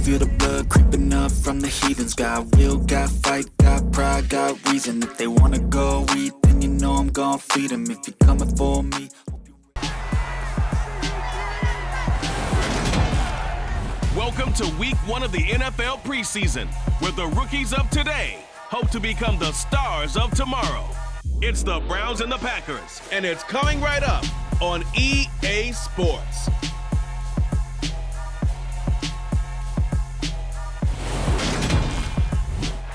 feel the blood creeping up from the heathens. Got will, got fight, got pride, got reason. If they wanna go eat, then you know I'm gon' feed them. If you're coming for me. Welcome to week 1 of the NFL preseason, where the rookies of today hope to become the stars of tomorrow. It's the Browns and the Packers, and it's coming right up on EA Sports.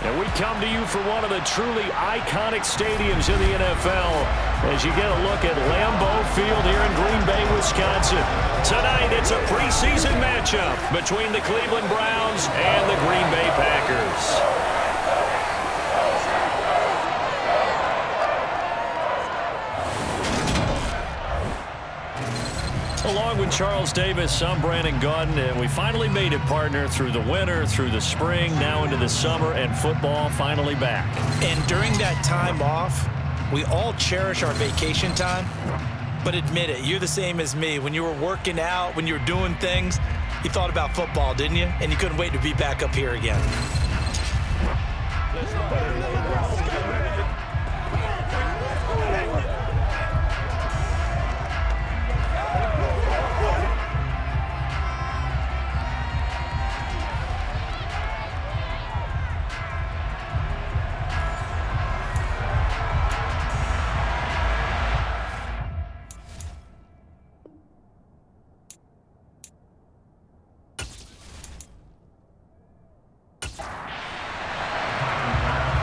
And we come to you from one of the truly iconic stadiums in the NFL as you get a look at Lambeau Field here in Green Bay, Wisconsin. Tonight, it's a preseason matchup between the Cleveland Browns and the Green Bay Packers. Along with Charles Davis, I'm Brandon Gauden, and we finally made it, partner, through the winter, through the spring, now into the summer, and football finally back. And during that time off, we all cherish our vacation time, but admit it, you're the same as me. When you were working out, when you were doing things, you thought about football, didn't you? And you couldn't wait to be back up here again.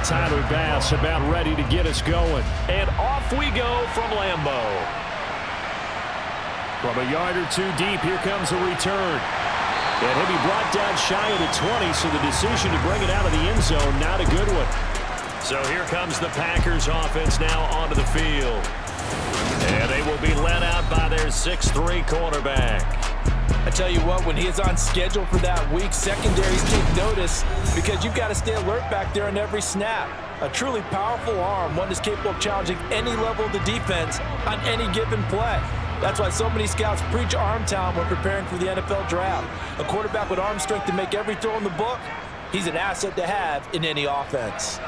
Tyler Bass about ready to get us going. And off we go from Lambeau. From a yard or two deep, here comes a return. And he'll be brought down shy of the 20, so the decision to bring it out of the end zone, not a good one. So here comes the Packers offense now onto the field. And they will be led out by their 6'3" quarterback. I tell you what, when he is on schedule for that week, secondaries take notice because you've got to stay alert back there on every snap. A truly powerful arm, one that's capable of challenging any level of the defense on any given play. That's why so many scouts preach arm talent when preparing for the NFL draft. A quarterback with arm strength to make every throw in the book, he's an asset to have in any offense.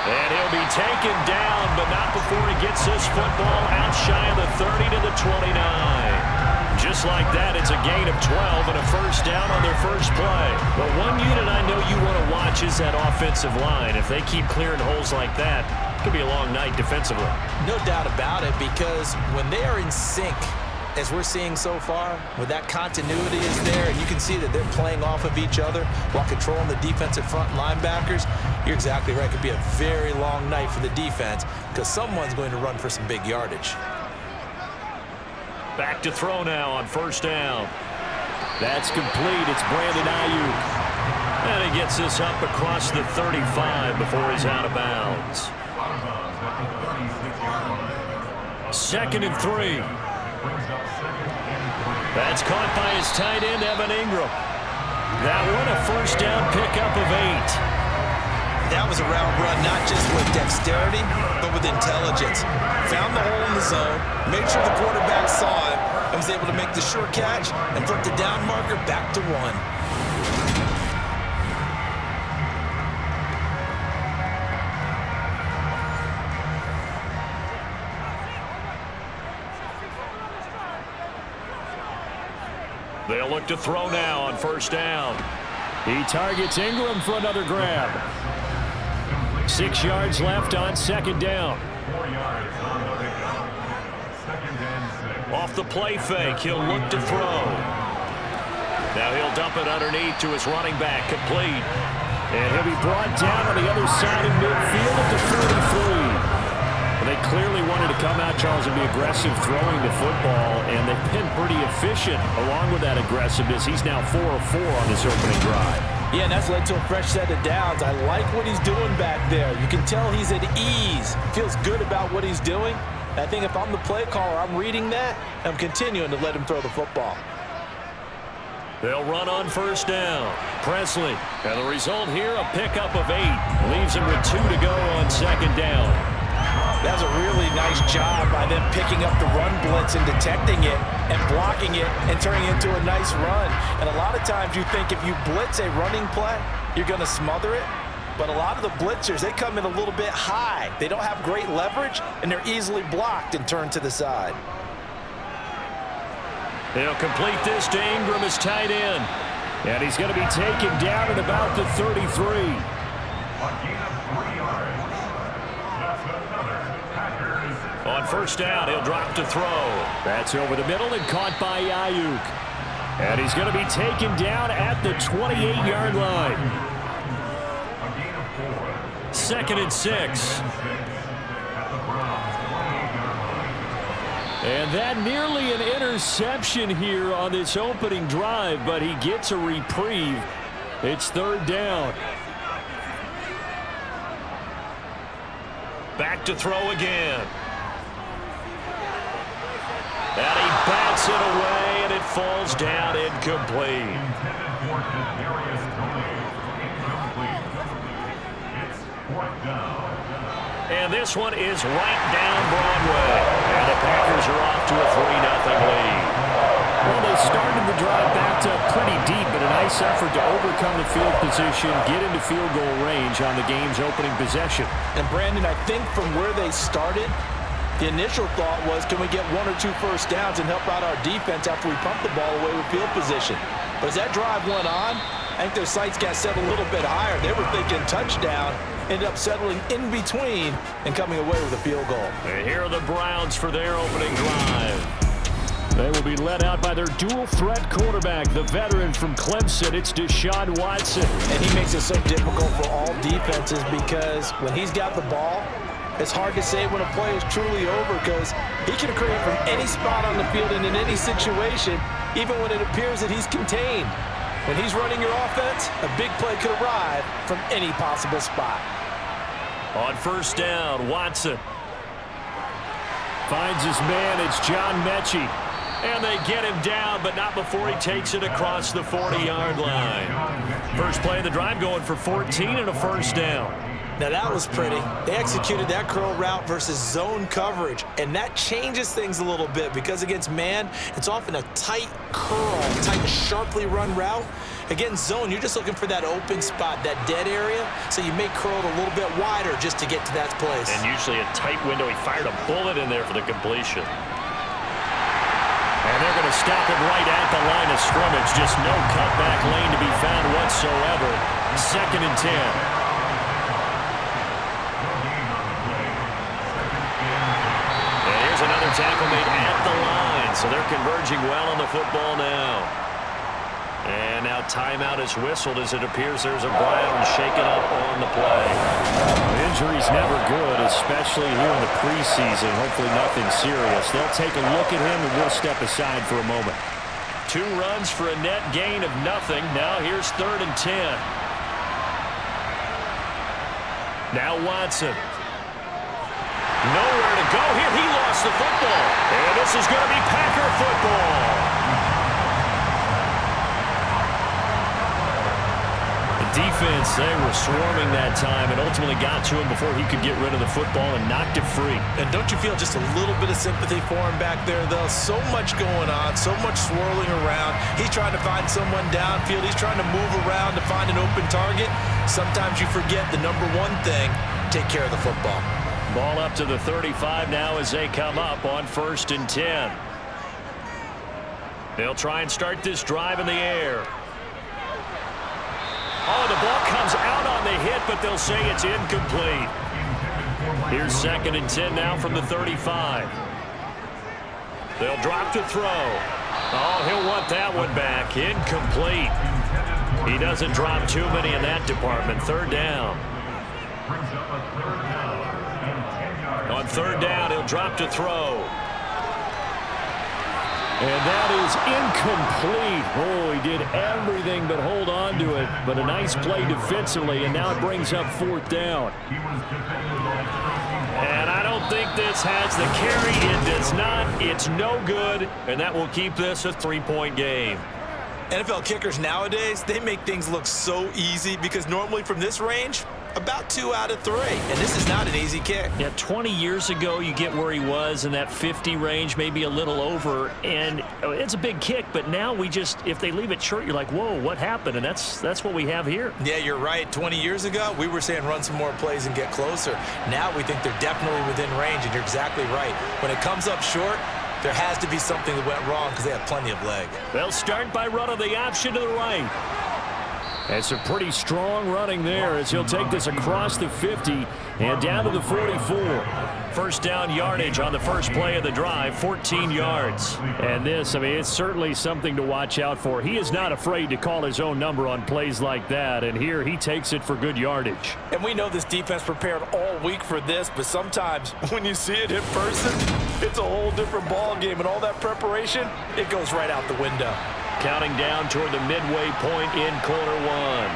And he'll be taken down, but not before he gets this football out shy of the 30 to the 29. Just like that, it's a gain of 12 and a first down on their first play. But one unit I know you want to watch is that offensive line. If they keep clearing holes like that, it could be a long night defensively. No doubt about it, because when they are in sync, as we're seeing so far, where that continuity is there, and you can see that they're playing off of each other while controlling the defensive front linebackers, you're exactly right. It could be a very long night for the defense because someone's going to run for some big yardage. Back to throw now on first down. That's complete. It's Brandon Ayuk. And he gets this up across the 35 before he's out of bounds. 2nd and 3. That's caught by his tight end, Evan Ingram. That one a first down pickup of 8. That was a route run, not just with dexterity, but with intelligence. Found the hole in the zone, made sure the quarterback saw it, and was able to make the sure catch and flip the down marker back to 1. They'll look to throw now on first down. He targets Ingram for another grab. 6 yards left on 2nd down. Off the play fake, he'll look to throw. Now he'll dump it underneath to his running back, complete. And he'll be brought down on the other side of midfield at the 43. They clearly wanted to come out, Charles, and be aggressive throwing the football, and they've been pretty efficient along with that aggressiveness. He's now 4 of 4 on this opening drive. Yeah, and that's led to a fresh set of downs. I like what he's doing back there. You can tell he's at ease. Feels good about what he's doing. And I think if I'm the play caller, I'm reading that, and I'm continuing to let him throw the football. They'll run on first down. Presley. And the result here, a pickup of 8. Leaves him with 2 to go on 2nd down. That's a really nice job by them picking up the run blitz and detecting it and blocking it and turning it into a nice run. And a lot of times you think if you blitz a running play, you're going to smother it. But a lot of the blitzers, they come in a little bit high. They don't have great leverage, and they're easily blocked and turned to the side. They'll complete this to Ingram as tight end. And he's going to be taken down at about the 33. On first down, he'll drop to throw. That's over the middle and caught by Ayuk. And he's going to be taken down at the 28-yard line. 2nd and 6. And that nearly an interception here on this opening drive, but he gets a reprieve. It's 3rd down. Back to throw again. And he bats it away, and it falls down incomplete. And this one is right down Broadway. And the Packers are off to a 3-0 lead. Well, they started the drive backed up pretty deep, but a nice effort to overcome the field position, get into field goal range on the game's opening possession. And Brandon, I think from where they started, the initial thought was, can we get 1 or 2 first downs and help out our defense after we pump the ball away with field position? But as that drive went on, I think their sights got set a little bit higher. They were thinking touchdown, ended up settling in between and coming away with a field goal. And here are the Browns for their opening drive. They will be led out by their dual-threat quarterback, the veteran from Clemson. It's Deshaun Watson. And he makes it so difficult for all defenses because when he's got the ball, it's hard to say when a play is truly over because he can create from any spot on the field and in any situation, even when it appears that he's contained. When he's running your offense, a big play could arrive from any possible spot. On first down, Watson finds his man. It's John Mechie. And they get him down, but not before he takes it across the 40-yard line. First play of the drive going for 14 and a first down. Now that was pretty. They executed that curl route versus zone coverage, and that changes things a little bit because against man, it's often a tight curl, tight, sharply run route. Against zone, you're just looking for that open spot, that dead area, so you may curl it a little bit wider just to get to that place. And usually a tight window. He fired a bullet in there for the completion. And they're going to stop him right at the line of scrimmage. Just no cutback lane to be found whatsoever. 2nd and 10. And here's another tackle made at the line. So they're converging well on the football now. And now timeout is whistled as it appears there's a Brown shaken up on the play. Injury's never good, especially here in the preseason. Hopefully nothing serious. They'll take a look at him and we'll step aside for a moment. 2 runs for a net gain of nothing. Now here's 3rd and 10. Now Watson. Nowhere to go here. He lost the football. And this is going to be Packer football. Defense, they were swarming that time and ultimately got to him before he could get rid of the football and knocked it free. And don't you feel just a little bit of sympathy for him back there, though? So much going on, so much swirling around. He's trying to find someone downfield. He's trying to move around to find an open target. Sometimes you forget the number one thing, take care of the football. Ball up to the 35 now as they come up on 1st and 10. They'll try and start this drive in the air. Oh, the ball comes out on the hit, but they'll say it's incomplete. Here's 2nd and 10 now from the 35. They'll drop to throw. Oh, he'll want that one back. Incomplete. He doesn't drop too many in that department. 3rd down. On 3rd down, he'll drop to throw. And that is incomplete. Oh, he did everything but hold on to it. But a nice play defensively, and now it brings up 4th down. And I don't think this has the carry. It does not. It's no good, and that will keep this a 3-point game. NFL kickers nowadays, they make things look so easy because normally from this range, About 2 out of 3, and this is not an easy kick. Yeah, 20 years ago, you get where he was in that 50 range, maybe a little over, and it's a big kick, but now we just, if they leave it short, you're like, whoa, what happened? And that's what we have here. Yeah, you're right. 20 years ago, we were saying run some more plays and get closer. Now we think they're definitely within range, and you're exactly right. When it comes up short, there has to be something that went wrong because they have plenty of leg. They'll start by running the option to the right. And some pretty strong running there as he'll take this across the 50 and down to the 44. First down yardage on the first play of the drive, 14 yards. And this, I mean, it's certainly something to watch out for. He is not afraid to call his own number on plays like that, and here he takes it for good yardage. And we know this defense prepared all week for this, but sometimes when you see it in person, it's a whole different ball game, and all that preparation, it goes right out the window. Counting down toward the midway point in quarter one.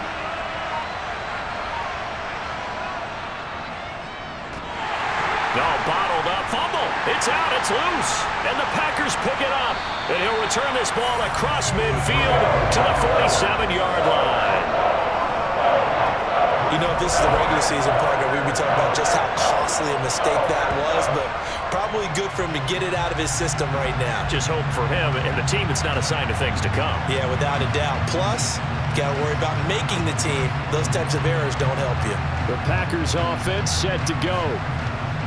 No, bottled up, fumble. It's out, it's loose. And the Packers pick it up. And he'll return this ball across midfield to the 47-yard line. You know, if this is the regular season, partner, we'd be talking about just how costly a mistake that was, but probably good for him to get it out of his system right now. Just hope for him and the team it's not a sign of things to come. Yeah, without a doubt. Plus, you got to worry about making the team. Those types of errors don't help you. The Packers offense set to go.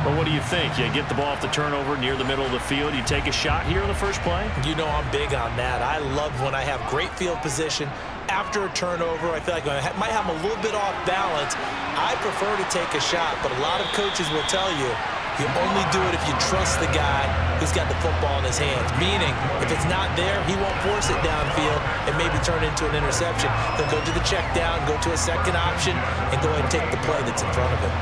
Well, what do you think? You get the ball off the turnover near the middle of the field. You take a shot here on the first play? You know I'm big on that. I love when I have great field position. After a turnover, I feel like I might have a little bit off balance. I prefer to take a shot, but a lot of coaches will tell you, you only do it if you trust the guy who's got the football in his hands. Meaning, if it's not there, he won't force it downfield and maybe turn it into an interception. He'll go to the check down, go to a second option, and go ahead and take the play that's in front of him.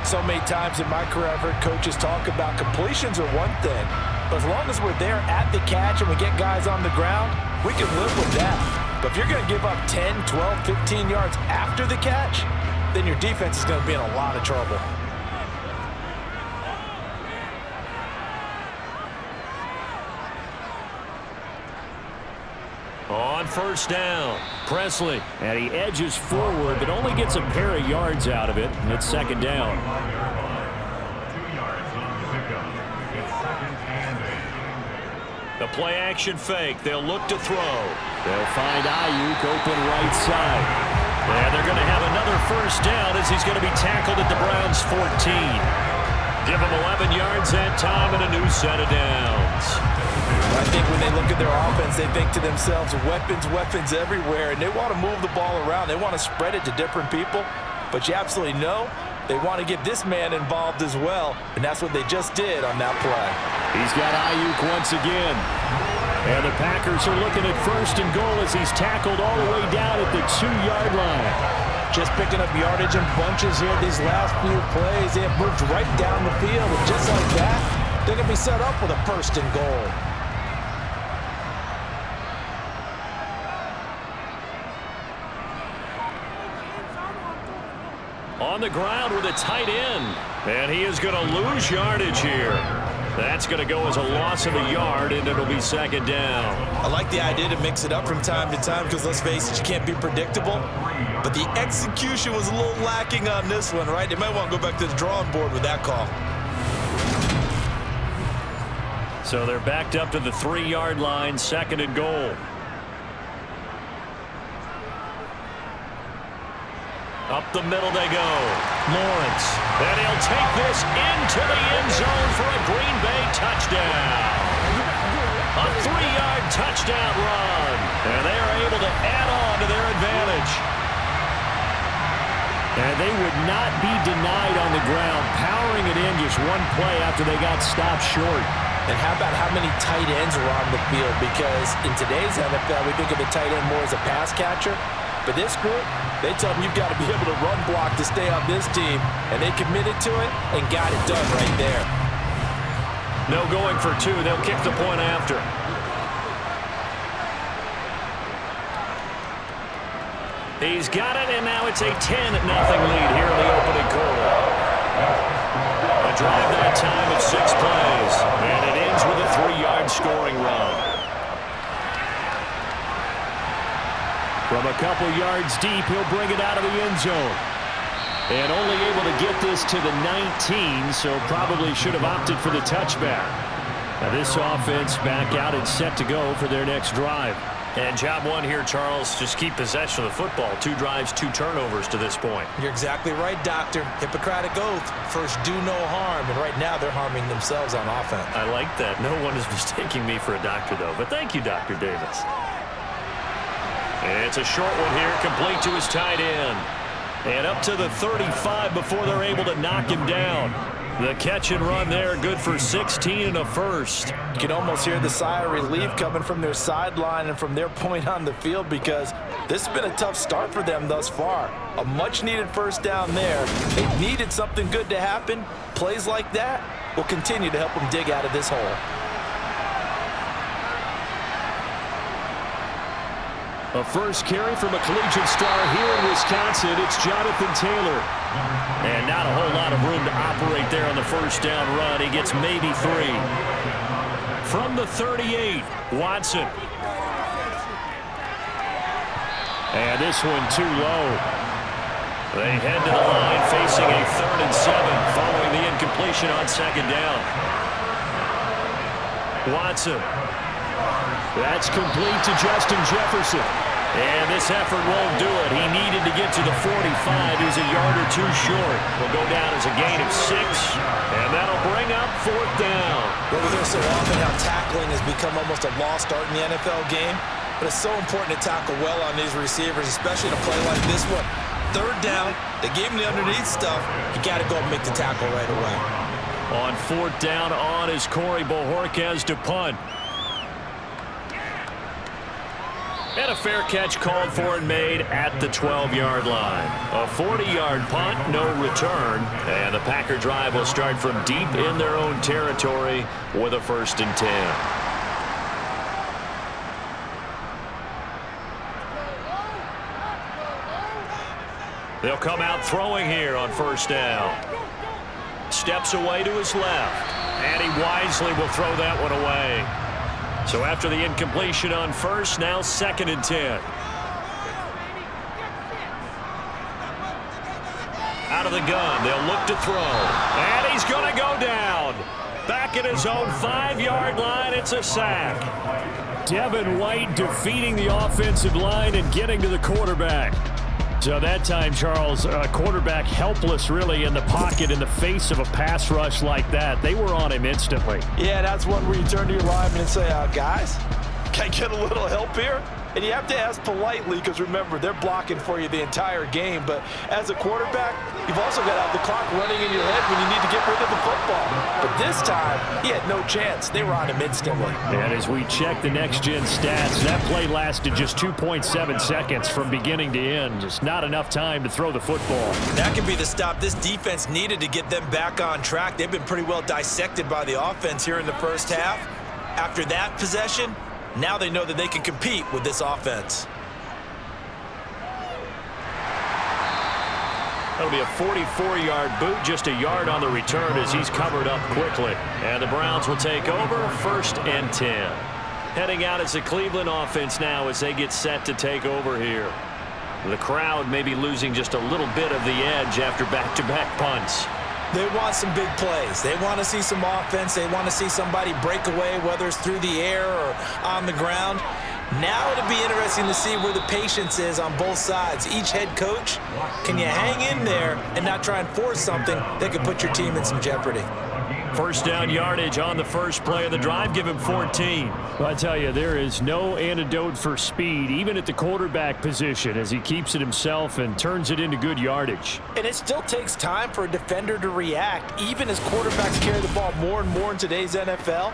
So many times in my career, I've heard coaches talk about completions are one thing, but as long as we're there at the catch and we get guys on the ground, we can live with that. But if you're going to give up 10, 12, 15 yards after the catch, then your defense is going to be in a lot of trouble. On first down, Presley, and he edges forward, but only gets a pair of yards out of it, and it's second down. The play-action fake. They'll look to throw. They'll find Ayuk open right side. And they're going to have another first down as he's going to be tackled at the Browns' 14. Give him 11 yards that time and a new set of downs. I think when they look at their offense, they think to themselves, weapons, weapons everywhere, and they want to move the ball around. They want to spread it to different people, but you absolutely know they want to get this man involved as well, and that's what they just did on that play. He's got Ayuk once again. And the Packers are looking at first and goal as he's tackled all the way down at the 2-yard line. Just picking up yardage in bunches here these last few plays. They have moved right down the field, and just like that, they're going to be set up with a first and goal. On the ground with a tight end. And he is going to lose yardage here. That's going to go as a loss of a yard, and it'll be second down. I like the idea to mix it up from time to time because, let's face it, you can't be predictable. But the execution was a little lacking on this one, right? They might want to go back to the drawing board with that call. So they're backed up to the 3-yard line, second and goal. Up the middle they go. Lawrence. And he'll take this into the end zone for a Green Bay touchdown. A 3-yard touchdown run. And they are able to add on to their advantage. And they would not be denied on the ground, powering it in just one play after they got stopped short. And how about how many tight ends are on the field? Because in today's NFL, we think of the tight end more as a pass catcher. But this group, they tell them you've got to be able to run block to stay on this team. And they committed to it and got it done right there. No going for two. They'll kick the point after. He's got it, and now it's a 10-0 lead here in the opening quarter. A drive that time of 6 plays. And it ends with a 3-yard scoring run. From a couple yards deep, he'll bring it out of the end zone. And only able to get this to the 19, so probably should have opted for the touchback. Now this offense back out and set to go for their next drive. And job one here, Charles, just keep possession of the football. 2 drives, 2 turnovers to this point. You're exactly right, Doctor. Hippocratic oath. First, do no harm. And right now, they're harming themselves on offense. I like that. No one is mistaking me for a doctor, though. But thank you, Dr. Davis. And it's a short one here, complete to his tight end. And up to the 35 before they're able to knock him down. The catch and run there, good for 16 and a first. You can almost hear the sigh of relief coming from their sideline and from their point on the field, because this has been a tough start for them thus far. A much-needed first down there. They needed something good to happen. Plays like that will continue to help them dig out of this hole. A first carry from a collegiate star here in Wisconsin. It's Jonathan Taylor. And not a whole lot of room to operate there on the first down run. He gets maybe 3. From the 38, Watson. And this one too low. They head to the line facing a 3rd and 7 following the incompletion on 2nd down. Watson. That's complete to Justin Jefferson. And this effort won't do it. He needed to get to the 45. He's a yard or 2 short. Will go down as a gain of 6. And that'll bring up 4th down. Well, we hear so often how tackling has become almost a lost art in the NFL game. But it's so important to tackle well on these receivers, especially in a play like this one. 3rd down, they gave him the underneath stuff. You got to go and make the tackle right away. On 4th down on is Corey Bojorquez to punt. And a fair catch called for and made at the 12-yard line. A 40-yard punt, no return. And the Packer drive will start from deep in their own territory with a 1st and 10. They'll come out throwing here on 1st down. Steps away to his left. And he wisely will throw that one away. So after the incompletion on 1st, now 2nd and 10. Out of the gun, they'll look to throw. And he's going to go down. Back at his own 5-yard line, it's a sack. Devin White defeating the offensive line and getting to the quarterback. So that time, Charles, quarterback helpless really in the pocket in the face of a pass rush like that. They were on him instantly. Yeah, that's one where you turn to your lineman and say, guys, can I get a little help here? And you have to ask politely, because remember, they're blocking for you the entire game. But as a quarterback, you've also got to have the clock running in your head when you need to get rid of the football. But this time, he had no chance. They were on him instantly. And as we check the next-gen stats, that play lasted just 2.7 seconds from beginning to end. Just not enough time to throw the football. That could be the stop this defense needed to get them back on track. They've been pretty well dissected by the offense here in the first half. After that possession, now they know that they can compete with this offense. That'll be a 44-yard boot, just a yard on the return as he's covered up quickly. And the Browns will take over, 1st and 10. Heading out as the Cleveland offense now as they get set to take over here. The crowd may be losing just a little bit of the edge after back-to-back punts. They want some big plays. They want to see some offense. They want to see somebody break away, whether it's through the air or on the ground. Now it'll be interesting to see where the patience is on both sides. Each head coach, can you hang in there and not try and force something that could put your team in some jeopardy? 1st down yardage on the first play of the drive. Give him 14. Well, I tell you, there is no antidote for speed, even at the quarterback position, as he keeps it himself and turns it into good yardage. And it still takes time for a defender to react. Even as quarterbacks carry the ball more and more in today's NFL,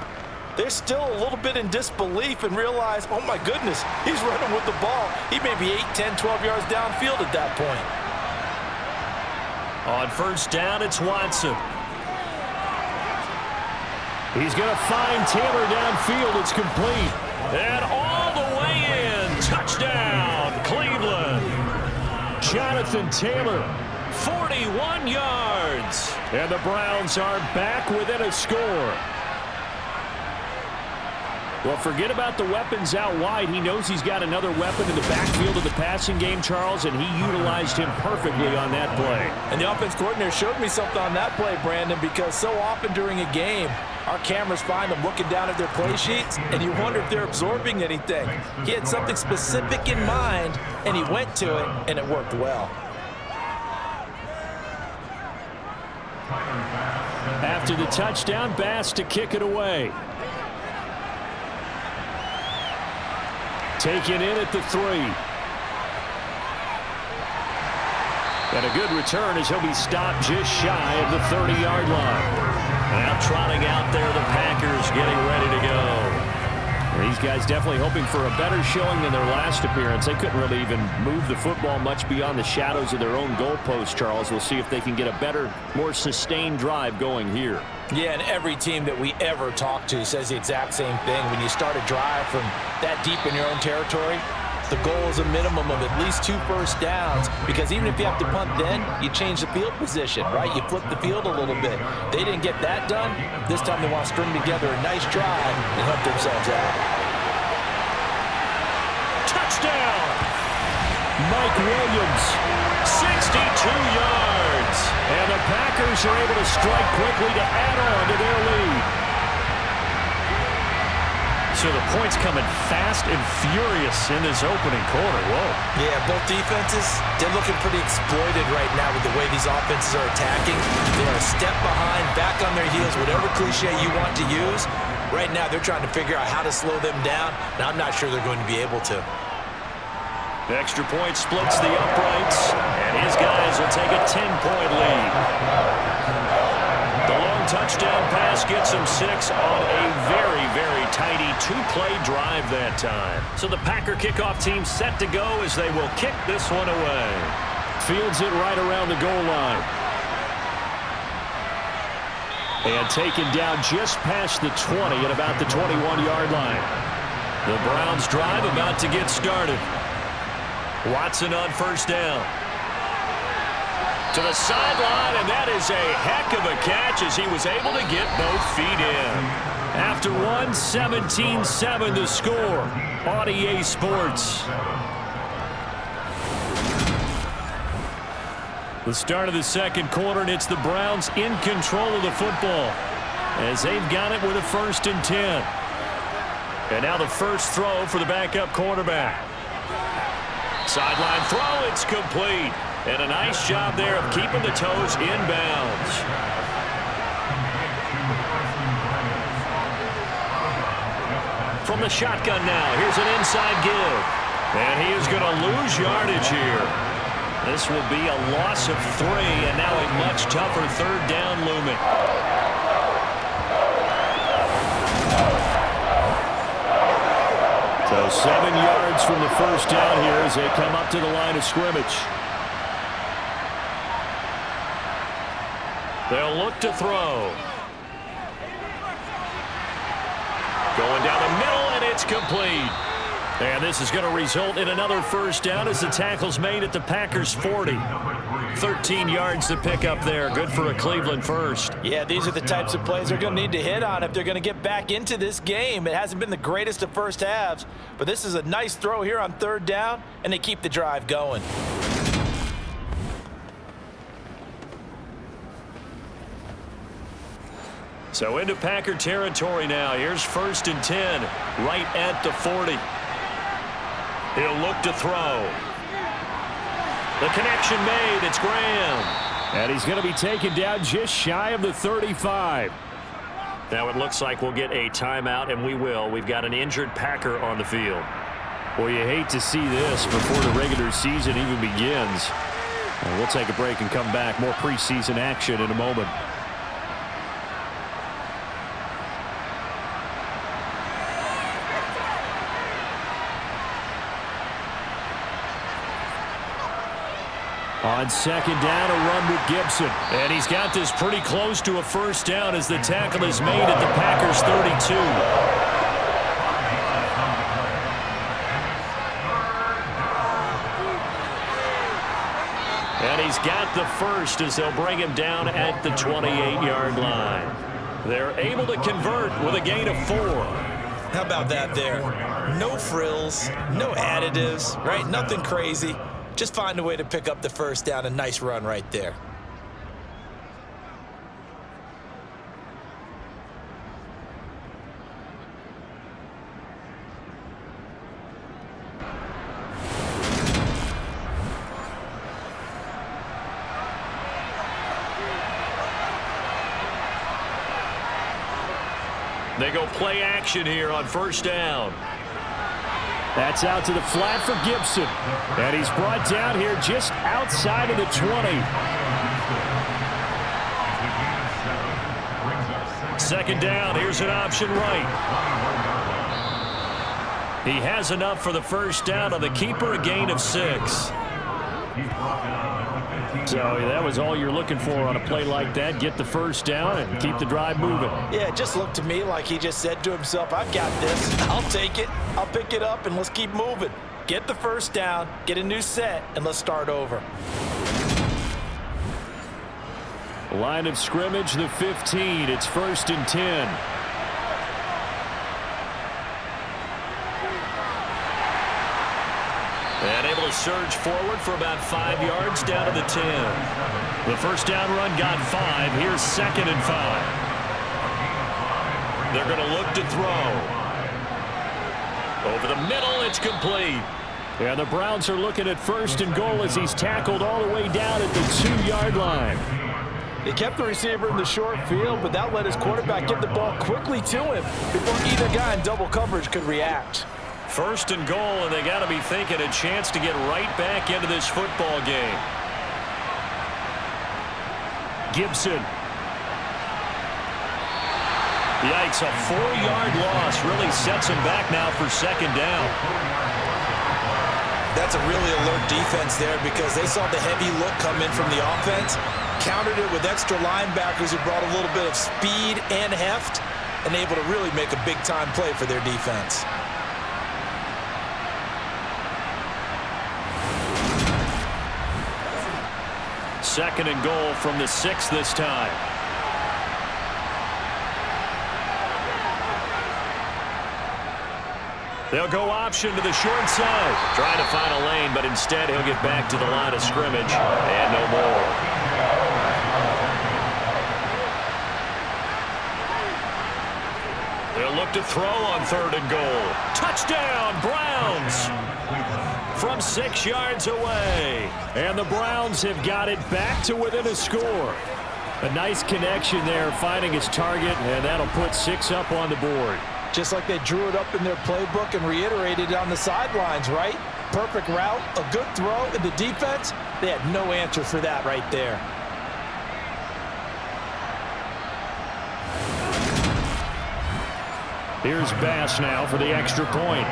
they're still a little bit in disbelief and realize, oh my goodness, he's running with the ball. He may be 8, 10, 12 yards downfield at that point. On 1st down, it's Watson. He's going to find Taylor downfield. It's complete. And all the way in. Touchdown, Cleveland. Jonathan Taylor, 41 yards. And the Browns are back within a score. Well, forget about the weapons out wide. He knows he's got another weapon in the backfield of the passing game, Charles, and he utilized him perfectly on that play. And the offense coordinator showed me something on that play, Brandon, because so often during a game, our cameras find them looking down at their play sheets, and you wonder if they're absorbing anything. He had something specific in mind, and he went to it, and it worked well. After the touchdown, Bass to kick it away. Taken in at the 3. And a good return as he'll be stopped just shy of the 30-yard line. Now trotting out there, the Packers getting ready to go. These guys definitely hoping for a better showing than their last appearance. They couldn't really even move the football much beyond the shadows of their own goalpost, Charles. We'll see if they can get a better, more sustained drive going here. Yeah, and every team that we ever talk to says the exact same thing. When you start a drive from that deep in your own territory, the goal is a minimum of at least 2 first downs, because even if you have to punt then, you change the field position, right? You flip the field a little bit. They didn't get that done. This time they want to string together a nice drive and help themselves out. Touchdown! Mike Williams, 62 yards. And the Packers are able to strike quickly to add on to their lead. So the points coming fast and furious in this opening quarter. Whoa. Yeah, both defenses, they're looking pretty exploited right now with the way these offenses are attacking. They are a step behind, back on their heels, whatever cliche you want to use. Right now, they're trying to figure out how to slow them down, and I'm not sure they're going to be able to. The extra point splits the uprights, and his guys will take a 10-point lead. The long touchdown pass gets him 6 on a very, very tidy 2-play drive that time. So the Packer kickoff team set to go as they will kick this one away. Fields it right around the goal line. And taken down just past the 20 at about the 21-yard line. The Browns drive about to get started. Watson on first down. To the sideline, and that is a heck of a catch as he was able to get both feet in. After one, 17-7 the score on EA Sports. The start of the second quarter, and it's the Browns in control of the football as they've got it with a 1st and 10. And now the first throw for the backup quarterback. Sideline throw, it's complete. And a nice job there of keeping the toes inbounds. From the shotgun now, here's an inside give. And he is going to lose yardage here. This will be a loss of 3, and now a much tougher 3rd down looming. So 7 yards from the first down here as they come up to the line of scrimmage. They'll look to throw. Going down the middle, and it's complete. And this is going to result in another first down as the tackle's made at the Packers' 40. 13 yards to pick up there. Good for a Cleveland first. Yeah, these are the types of plays they're going to need to hit on if they're going to get back into this game. It hasn't been the greatest of first halves, but this is a nice throw here on 3rd down, and they keep the drive going. So into Packer territory now. Here's 1st and 10, right at the 40. He'll look to throw. The connection made. It's Graham. And he's going to be taken down just shy of the 35. Now it looks like we'll get a timeout, and we will. We've got an injured Packer on the field. Well, you hate to see this before the regular season even begins. We'll take a break and come back. More preseason action in a moment. On 2nd down, a run with Gibson. And he's got this pretty close to a first down as the tackle is made at the Packers' 32. And he's got the first as they'll bring him down at the 28-yard line. They're able to convert with a gain of 4. How about that there? No frills, no additives, right? Nothing crazy. Just find a way to pick up the first down. A nice run right there. They go play action here on first down. That's out to the flat for Gibson. And he's brought down here just outside of the 20. Second down, here's an option right. He has enough for the first down on the keeper, a gain of 6. So that was all you're looking for on a play like that. Get the first down and keep the drive moving. Yeah, it just looked to me like he just said to himself, I've got this. I'll take it. I'll pick it up, and let's keep moving. Get the first down, get a new set, and let's start over. Line of scrimmage, the 15. It's 1st and 10. And able to surge forward for about 5 yards down to the 10. The first down run got 5. Here's 2nd and 5. They're going to look to throw. Over the middle, it's complete. Yeah, the Browns are looking at 1st and goal as he's tackled all the way down at the 2-yard line. He kept the receiver in the short field, but that let his quarterback get the ball quickly to him before either guy in double coverage could react. 1st and goal, and they got to be thinking a chance to get right back into this football game. Gibson. Yikes, a 4-yard loss really sets him back now for 2nd down. That's a really alert defense there because they saw the heavy look come in from the offense, countered it with extra linebackers who brought a little bit of speed and heft, and able to really make a big-time play for their defense. Second and goal from the 6 this time. They'll go option to the short side. Trying to find a lane, but instead he'll get back to the line of scrimmage. And no more. They'll look to throw on 3rd and goal. Touchdown, Browns! From 6 yards away. And the Browns have got it back to within a score. A nice connection there, finding his target, and that'll put 6 up on the board. Just like they drew it up in their playbook and reiterated it on the sidelines, right? Perfect route, a good throw, and the defense, they had no answer for that right there. Here's Bass now for the extra point.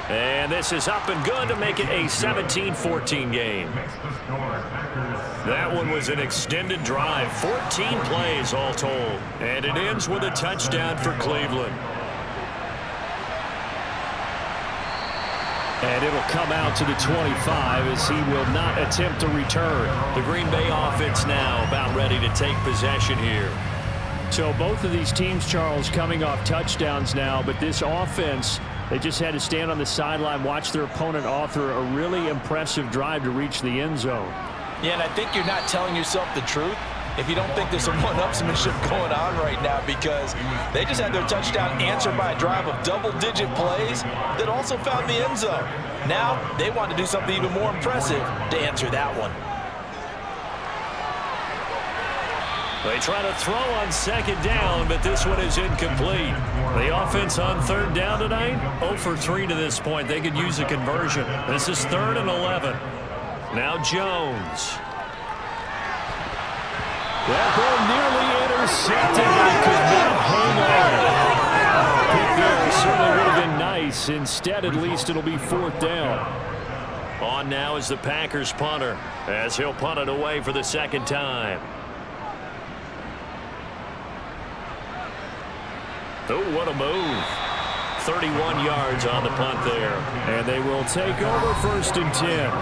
And this is up and good to make it a 17-14 game. That one was an extended drive, 14 plays all told. And it ends with a touchdown for Cleveland. And it'll come out to the 25 as he will not attempt to return. The Green Bay offense now about ready to take possession here. So both of these teams, Charles, coming off touchdowns now, but this offense, they just had to stand on the sideline, watch their opponent author a really impressive drive to reach the end zone. Yeah, and I think you're not telling yourself the truth if you don't think there's some one-upsmanship going on right now, because they just had their touchdown answered by a drive of double-digit plays that also found the end zone. Now they want to do something even more impressive to answer that one. They try to throw on 2nd down, but this one is incomplete. The offense on 3rd down tonight, 0 for 3 to this point. They could use a conversion. This is 3rd and 11. Now Jones. That ball nearly intercepted, but he could not hang on. Pick there certainly would have been nice. Instead, at least it'll be 4th down. On now is the Packers punter, as he'll punt it away for the 2nd time. Oh, what a move. 31 yards on the punt there. And they will take over 1st and 10.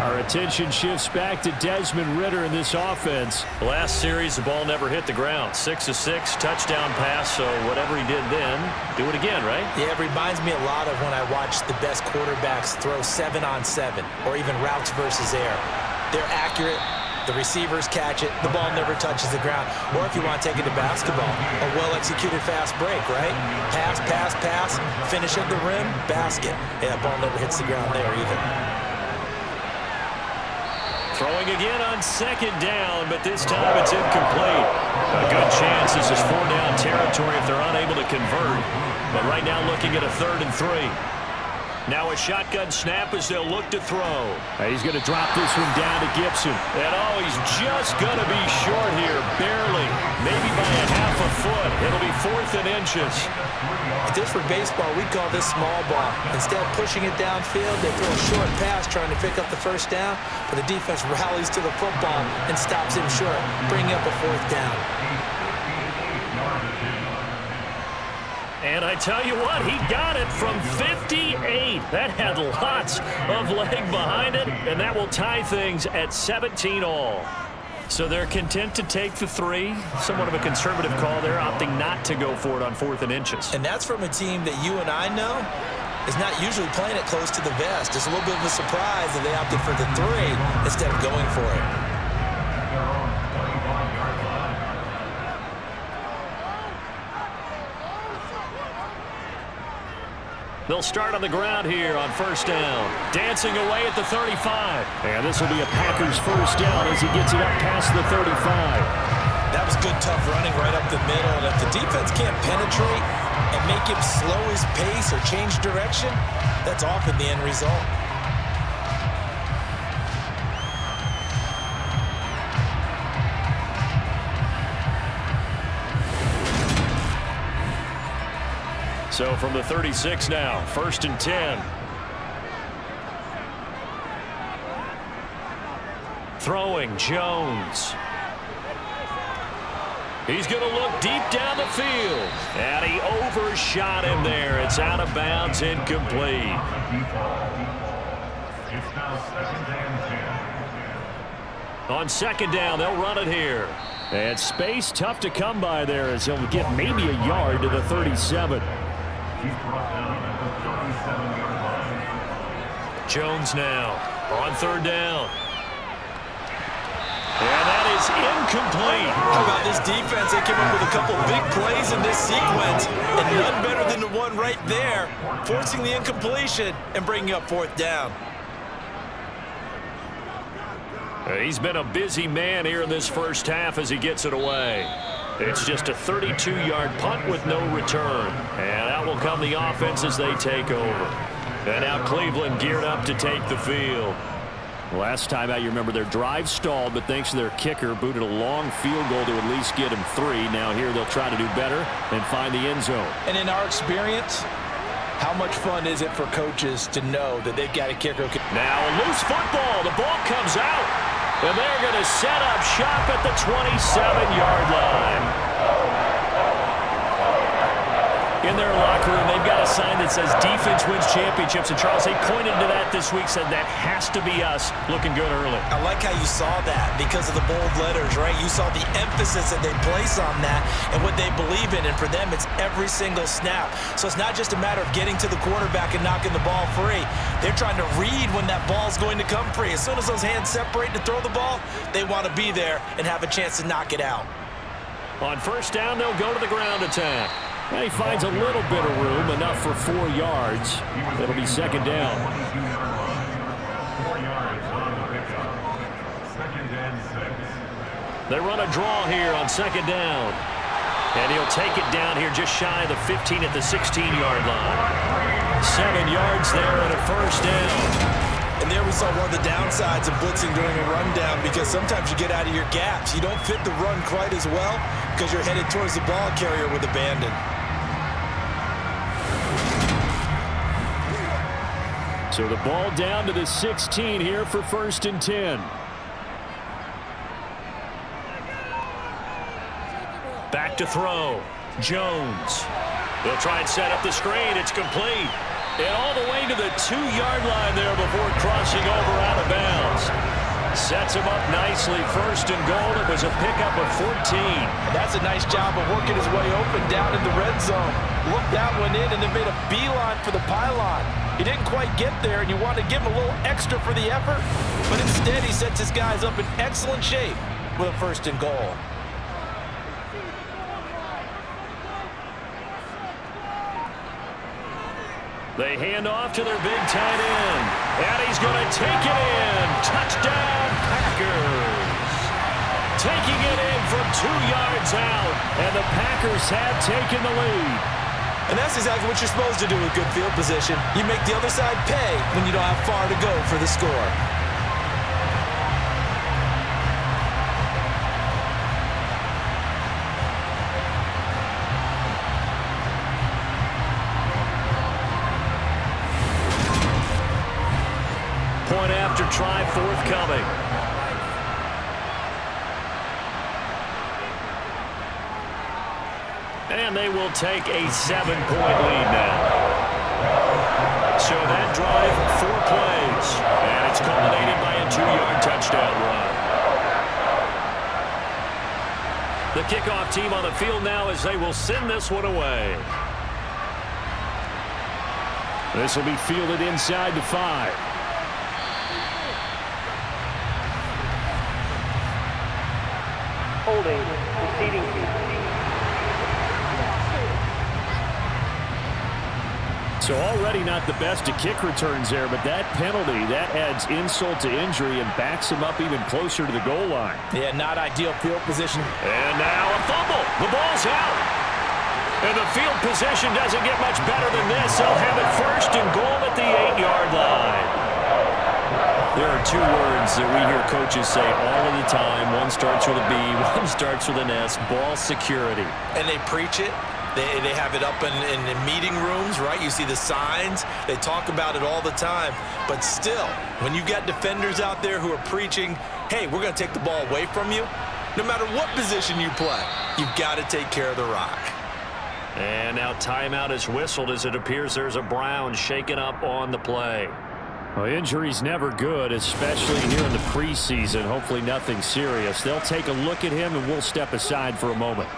Our attention shifts back to Desmond Ridder in this offense. Last series, the ball never hit the ground. 6 of 6, touchdown pass, so whatever he did then, do it again, right? Yeah, it reminds me a lot of when I watched the best quarterbacks throw 7-on-7 or even routes versus air. They're accurate. The receivers catch it. The ball never touches the ground. Or if you want to take it to basketball, a well-executed fast break, right? Pass, pass, pass, finish at the rim, basket. Yeah, ball never hits the ground there either. Throwing again on second down, but this time it's incomplete. A good chance this is 4-down territory if they're unable to convert. But right now looking at a 3rd and 3. Now a shotgun snap as they'll look to throw. He's going to drop this one down to Gibson. And he's just going to be short here, barely. Maybe by a half a foot. It'll be 4th and inches. If this were baseball, we'd call this small ball. Instead of pushing it downfield, they throw a short pass trying to pick up the 1st down, but the defense rallies to the football and stops him short, bringing up a 4th down. And I tell you what, he got it from 58. That had lots of leg behind it, and that will tie things at 17 all. So they're content to take the 3. Somewhat of a conservative call there, opting not to go for it on 4th and inches. And that's from a team that you and I know is not usually playing it close to the vest. It's a little bit of a surprise that they opted for the 3 instead of going for it. They'll start on the ground here on 1st down. Dancing away at the 35. And this will be a Packers 1st down as he gets it up past the 35. That was good, tough running right up the middle. And if the defense can't penetrate and make him slow his pace or change direction, that's often the end result. So from the 36 now, 1st and 10. Throwing, Jones. He's going to look deep down the field. And he overshot him there. It's out of bounds, incomplete. On 2nd down, they'll run it here. And space tough to come by there as he'll get maybe a yard to the 37. Jones now on 3rd down. And that is incomplete. How about this defense? They came up with a couple big plays in this sequence, and none better than the one right there, forcing the incompletion and bringing up 4th down. He's been a busy man here in this 1st half as he gets it away. It's just a 32-yard punt with no return. And out will come the offense as they take over. And now Cleveland geared up to take the field. Last time out, you remember their drive stalled, but thanks to their kicker, booted a long field goal to at least get him 3. Now here they'll try to do better and find the end zone. And in our experience, how much fun is it for coaches to know that they've got a kicker? Now a loose football. The ball comes out. And they're going to set up shop at the 27-yard line. In their locker room, they've got a sign that says defense wins championships. And, Charles, they pointed to that this week, said that has to be us, looking good early. I like how you saw that because of the bold letters, right? You saw the emphasis that they place on that and what they believe in. And for them, it's every single snap. So it's not just a matter of getting to the quarterback and knocking the ball free. They're trying to read when that ball's going to come free. As soon as those hands separate to throw the ball, they want to be there and have a chance to knock it out. On 1st down, they'll go to the ground attack. And he finds a little bit of room, enough for 4 yards. That'll be 2nd down. They run a draw here on 2nd down. And he'll take it down here just shy of the 15 at the 16-yard line. 7 yards there and a 1st down. And there we saw one of the downsides of blitzing during a rundown because sometimes you get out of your gaps. You don't fit the run quite as well because you're headed towards the ball carrier with abandon. So the ball down to the 16 here for 1st and 10. Back to throw. Jones. They'll try and set up the screen. It's complete. And all the way to the 2-yard line there before crossing over out of bounds. Sets him up nicely. First and goal. It was a pickup of 14. And that's a nice job of working his way open down in the red zone. Looked that one in and then made a beeline for the pylon. He didn't quite get there, and you want to give him a little extra for the effort. But instead, he sets his guys up in excellent shape with a first and goal. They hand off to their big tight end. And he's going to take it in. Touchdown, Packers. Taking it in from 2 yards out. And the Packers have taken the lead. And that's exactly what you're supposed to do with good field position. You make the other side pay when you don't have far to go for the score. Point after try forthcoming. And they will take a 7-point lead now. So that drive, 4 plays. And it's culminated by a 2-yard touchdown run. The kickoff team on the field now as they will send this one away. This will be fielded inside the 5. Holding, proceeding. So already not the best to kick returns there, but that penalty, that adds insult to injury and backs him up even closer to the goal line. Yeah, not ideal field position. And now a fumble. The ball's out. And the field position doesn't get much better than this. They'll have it first and goal at the 8-yard line. There are 2 words that we hear coaches say all of the time. One starts with a B, one starts with an S, ball security. And they preach it. They have it up in meeting rooms, right? You see the signs. They talk about it all the time. But still, when you've got defenders out there who are preaching, hey, we're going to take the ball away from you, no matter what position you play, you've got to take care of the rock. And now timeout is whistled as it appears there's a Brown shaken up on the play. Well, injury's never good, especially here in the preseason. Hopefully nothing serious. They'll take a look at him, and we'll step aside for a moment.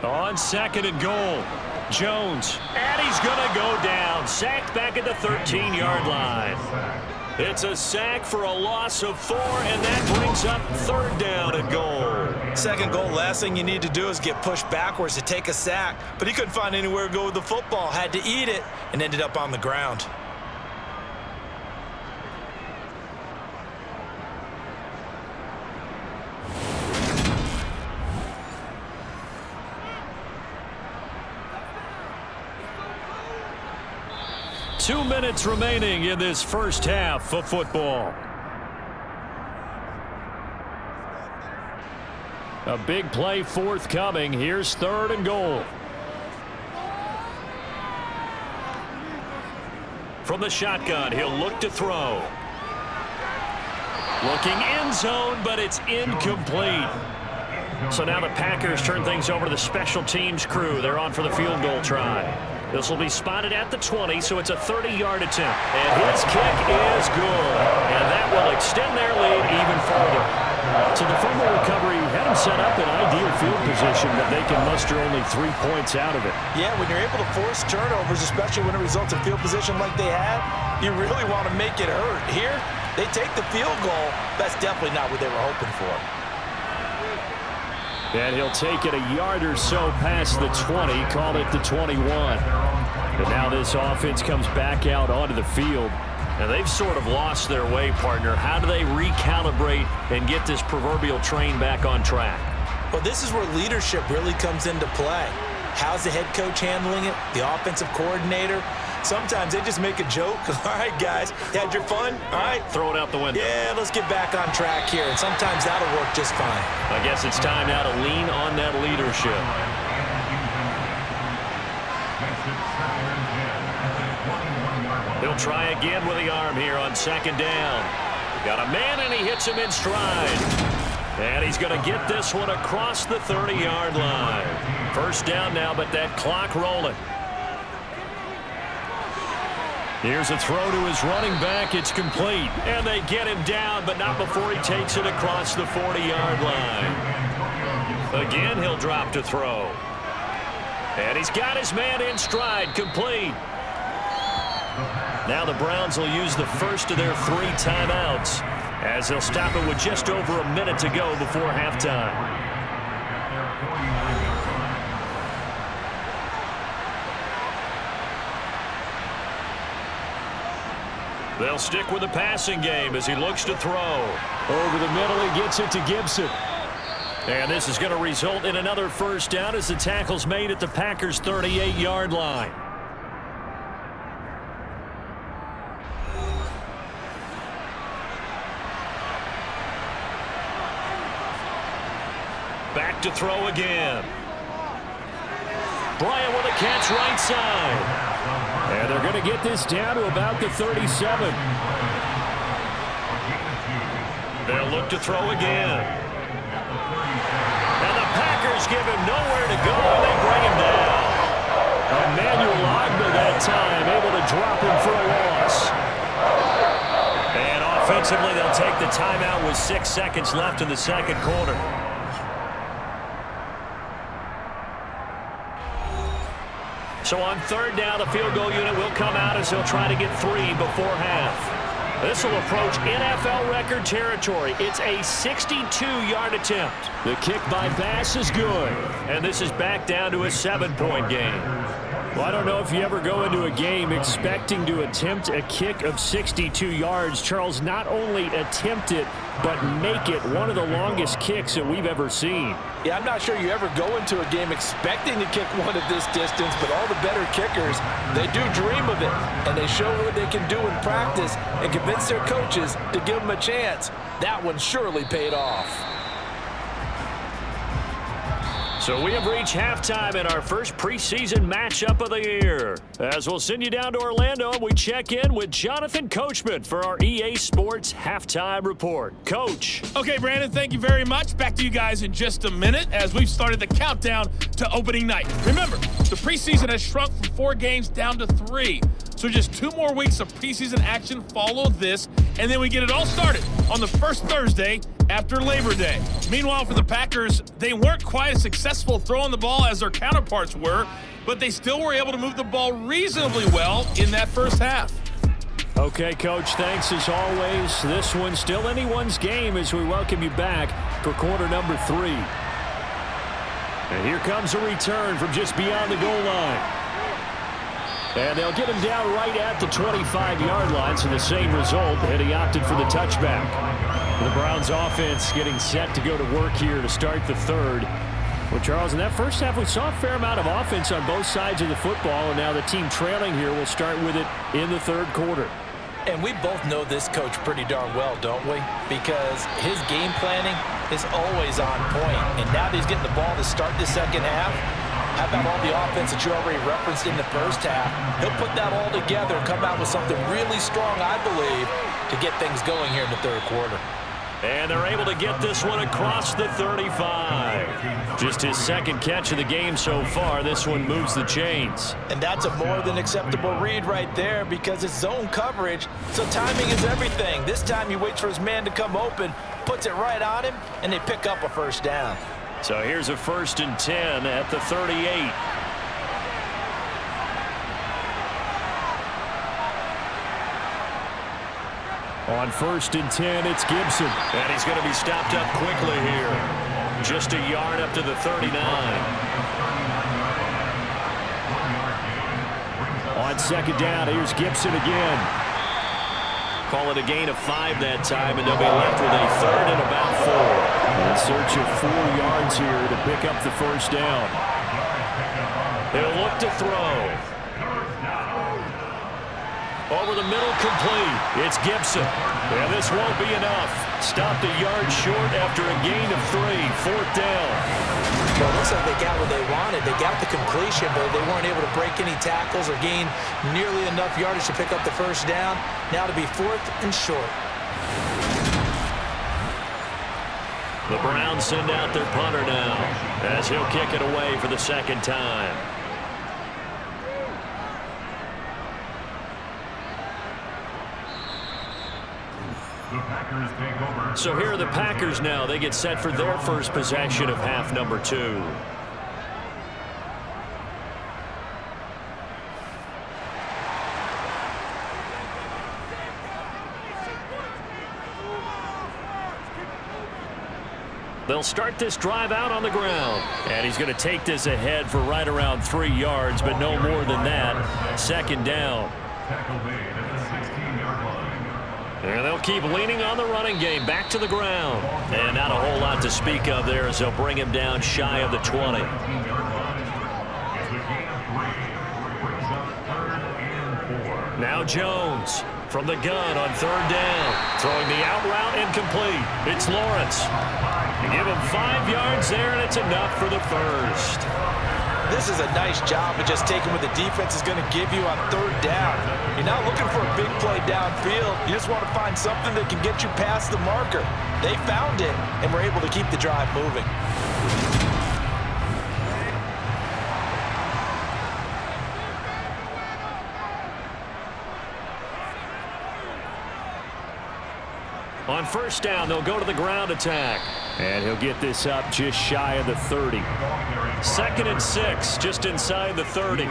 On second and goal, Jones. And he's going to go down. Sacked back at the 13-yard line. It's a sack for a loss of 4, and that brings up 3rd down and goal. Second goal, last thing you need to do is get pushed backwards to take a sack. But he couldn't find anywhere to go with the football. Had to eat it and ended up on the ground. Two minutes remaining in this first half of football. A big play forthcoming. Here's 3rd and goal. From the shotgun, he'll look to throw. Looking end zone, but it's incomplete. So now the Packers turn things over to the special teams crew. They're on for the field goal try. This will be spotted at the 20, so it's a 30-yard attempt. And his kick is good. And that will extend their lead even further. So the fumble recovery had him set up in ideal field position, but they can muster only 3 points out of it. Yeah, when you're able to force turnovers, especially when it results in field position like they had, you really want to make it hurt. Here, they take the field goal. That's definitely not what they were hoping for. And he'll take it a yard or so past the 20, call it the 21. And now this offense comes back out onto the field. And they've sort of lost their way, partner. How do they recalibrate and get this proverbial train back on track? Well, this is where leadership really comes into play. How's the head coach handling it? The offensive coordinator? Sometimes they just make a joke. All right, guys, you had your fun? All right. Throw it out the window. Yeah, let's get back on track here. And sometimes that'll work just fine. I guess it's time now to lean on that leadership. He'll try again with the arm here on second down. Got a man, and he hits him in stride. And he's going to get this one across the 30-yard line. First down now, but that clock rolling. Here's a throw to his running back. It's complete. And they get him down, but not before he takes it across the 40-yard line. Again, he'll drop to throw. And he's got his man in stride. Complete. Now the Browns will use the first of their 3 timeouts as they'll stop it with just over a minute to go before halftime. They'll stick with the passing game as he looks to throw. Over the middle, he gets it to Gibson. And this is going to result in another first down as the tackle's made at the Packers' 38-yard line. Back to throw again. Bryant with a catch right side. And they're going to get this down to about the 37. They'll look to throw again. And the Packers give him nowhere to go, and they bring him down. Emmanuel Ogbah that time, able to drop him for a loss. And offensively, they'll take the timeout with 6 seconds left in the second quarter. So on third down, the field goal unit will come out as they'll try to get 3 before half. This will approach NFL record territory. It's a 62-yard attempt. The kick by Bass is good. And this is back down to a 7-point game. Well, I don't know if you ever go into a game expecting to attempt a kick of 62 yards. Charles, not only attempt it, but make it one of the longest kicks that we've ever seen. Yeah, I'm not sure you ever go into a game expecting to kick one at this distance, but all the better kickers, they do dream of it, and they show what they can do in practice and convince their coaches to give them a chance. That one surely paid off. So we have reached halftime in our first preseason matchup of the year. As we'll send you down to Orlando, and we check in with Jonathan Coachman for our EA Sports Halftime Report. Coach. Okay, Brandon, thank you very much. Back to you guys in just a minute as we've started the countdown to opening night. Remember, the preseason has shrunk from 4 games down to 3. So just 2 more weeks of preseason action follow this, and then we get it all started on the first Thursday after Labor Day. Meanwhile, for the Packers, they weren't quite as successful throwing the ball as their counterparts were, but they still were able to move the ball reasonably well in that first half. Okay, Coach, thanks as always. This one's still anyone's game as we welcome you back for quarter number 3. And here comes a return from just beyond the goal line. And they'll get him down right at the 25-yard line, so the same result, and he opted for the touchback. The Browns offense getting set to go to work here to start the third. Well, Charles, in that first half, we saw a fair amount of offense on both sides of the football, and now the team trailing here will start with it in the third quarter. And we both know this coach pretty darn well, don't we? Because his game planning is always on point. And now that he's getting the ball to start the second half, how about all the offense that you already referenced in the first half? He'll put that all together and come out with something really strong, I believe, to get things going here in the third quarter. And they're able to get this one across the 35. Just his second catch of the game so far. This one moves the chains. And that's a more than acceptable read right there because it's zone coverage, so timing is everything. This time he waits for his man to come open, puts it right on him, and they pick up a first down. So here's a 1st and 10 at the 38. On 1st and 10, it's Gibson. And he's going to be stopped up quickly here. Just a yard up to the 39. On second down, here's Gibson again. Call it a gain of 5 that time, and they'll be left with a 3rd and about 4. In search of 4 yards here to pick up the first down. He'll look to throw. Over the middle, complete. It's Gibson. And this won't be enough. Stopped a yard short after a gain of 3. 4th down. Well, it looks like they got what they wanted. They got the completion, but they weren't able to break any tackles or gain nearly enough yardage to pick up the first down. Now to be 4th and short. The Browns send out their punter now as he'll kick it away for the second time. So here are the Packers now. They get set for their first possession of half number 2. They'll start this drive out on the ground. And he's going to take this ahead for right around 3 yards, but no more than that. Second down. And they'll keep leaning on the running game. Back to the ground. And not a whole lot to speak of there as they'll bring him down shy of the 20. Now Jones from the gun on 3rd down. Throwing the out route incomplete. It's Lawrence. You give him 5 yards there, and it's enough for the first. This is a nice job of just taking what the defense is going to give you on 3rd down. You're not looking for a big play downfield. You just want to find something that can get you past the marker. They found it, and were able to keep the drive moving. On 1st down, they'll go to the ground attack. And he'll get this up just shy of the 30. 2nd and 6, just inside the 30.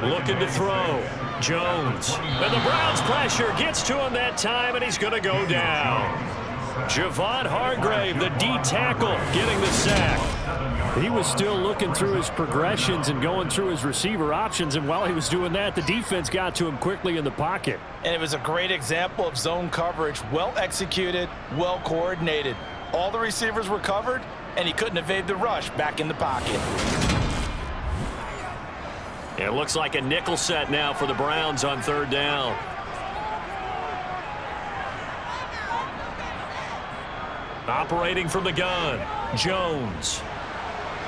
Looking to throw. Jones. And the Browns pressure gets to him that time, and he's going to go down. Javon Hargrave, the D tackle, getting the sack. He was still looking through his progressions and going through his receiver options, and while he was doing that, the defense got to him quickly in the pocket. And it was a great example of zone coverage. Well executed, well coordinated. All the receivers were covered, and he couldn't evade the rush back in the pocket. It looks like a nickel set now for the Browns on 3rd down. Operating from the gun, Jones.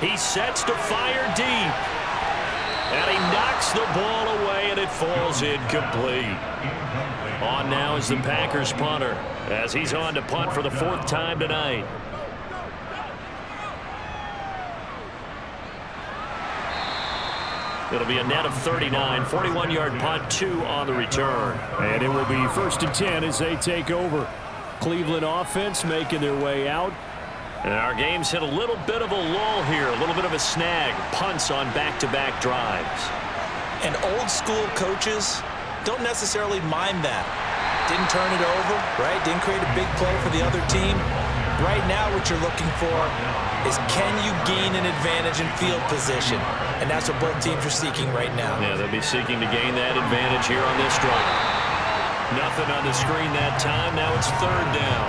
He sets to fire deep. And he knocks the ball away, and it falls incomplete. On now is the Packers punter, as he's on to punt for the 4th time tonight. It'll be a net of 39, 41-yard punt, 2 on the return. And it will be 1st and 10 as they take over. Cleveland offense making their way out. And our game's hit a little bit of a lull here, a little bit of a snag. Punts on back-to-back drives. And old-school coaches don't necessarily mind that. Didn't turn it over, right? Didn't create a big play for the other team. Right now what you're looking for is can you gain an advantage in field position? And that's what both teams are seeking right now. Yeah, they'll be seeking to gain that advantage here on this drive. Nothing on the screen that time. Now it's 3rd down.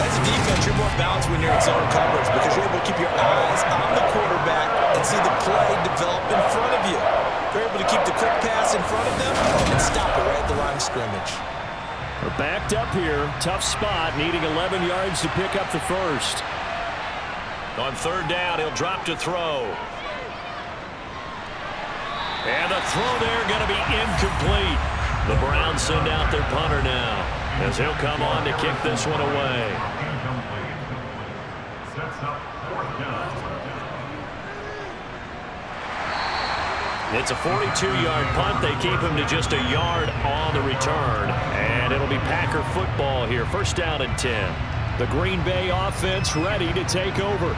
As a defense, you're more balanced when you're in zone coverage because you're able to keep your eyes on the quarterback and see the play develop in front of you. You're able to keep the quick pass in front of them and stop it right at the line of scrimmage. We're backed up here. Tough spot, needing 11 yards to pick up the first. On 3rd down, he'll drop to throw. And the throw there going to be incomplete. The Browns send out their punter now as he'll come on to kick this one away. It's a 42-yard punt. They keep him to just a yard on the return. And it'll be Packer football here. 1st down and 10. The Green Bay offense ready to take over.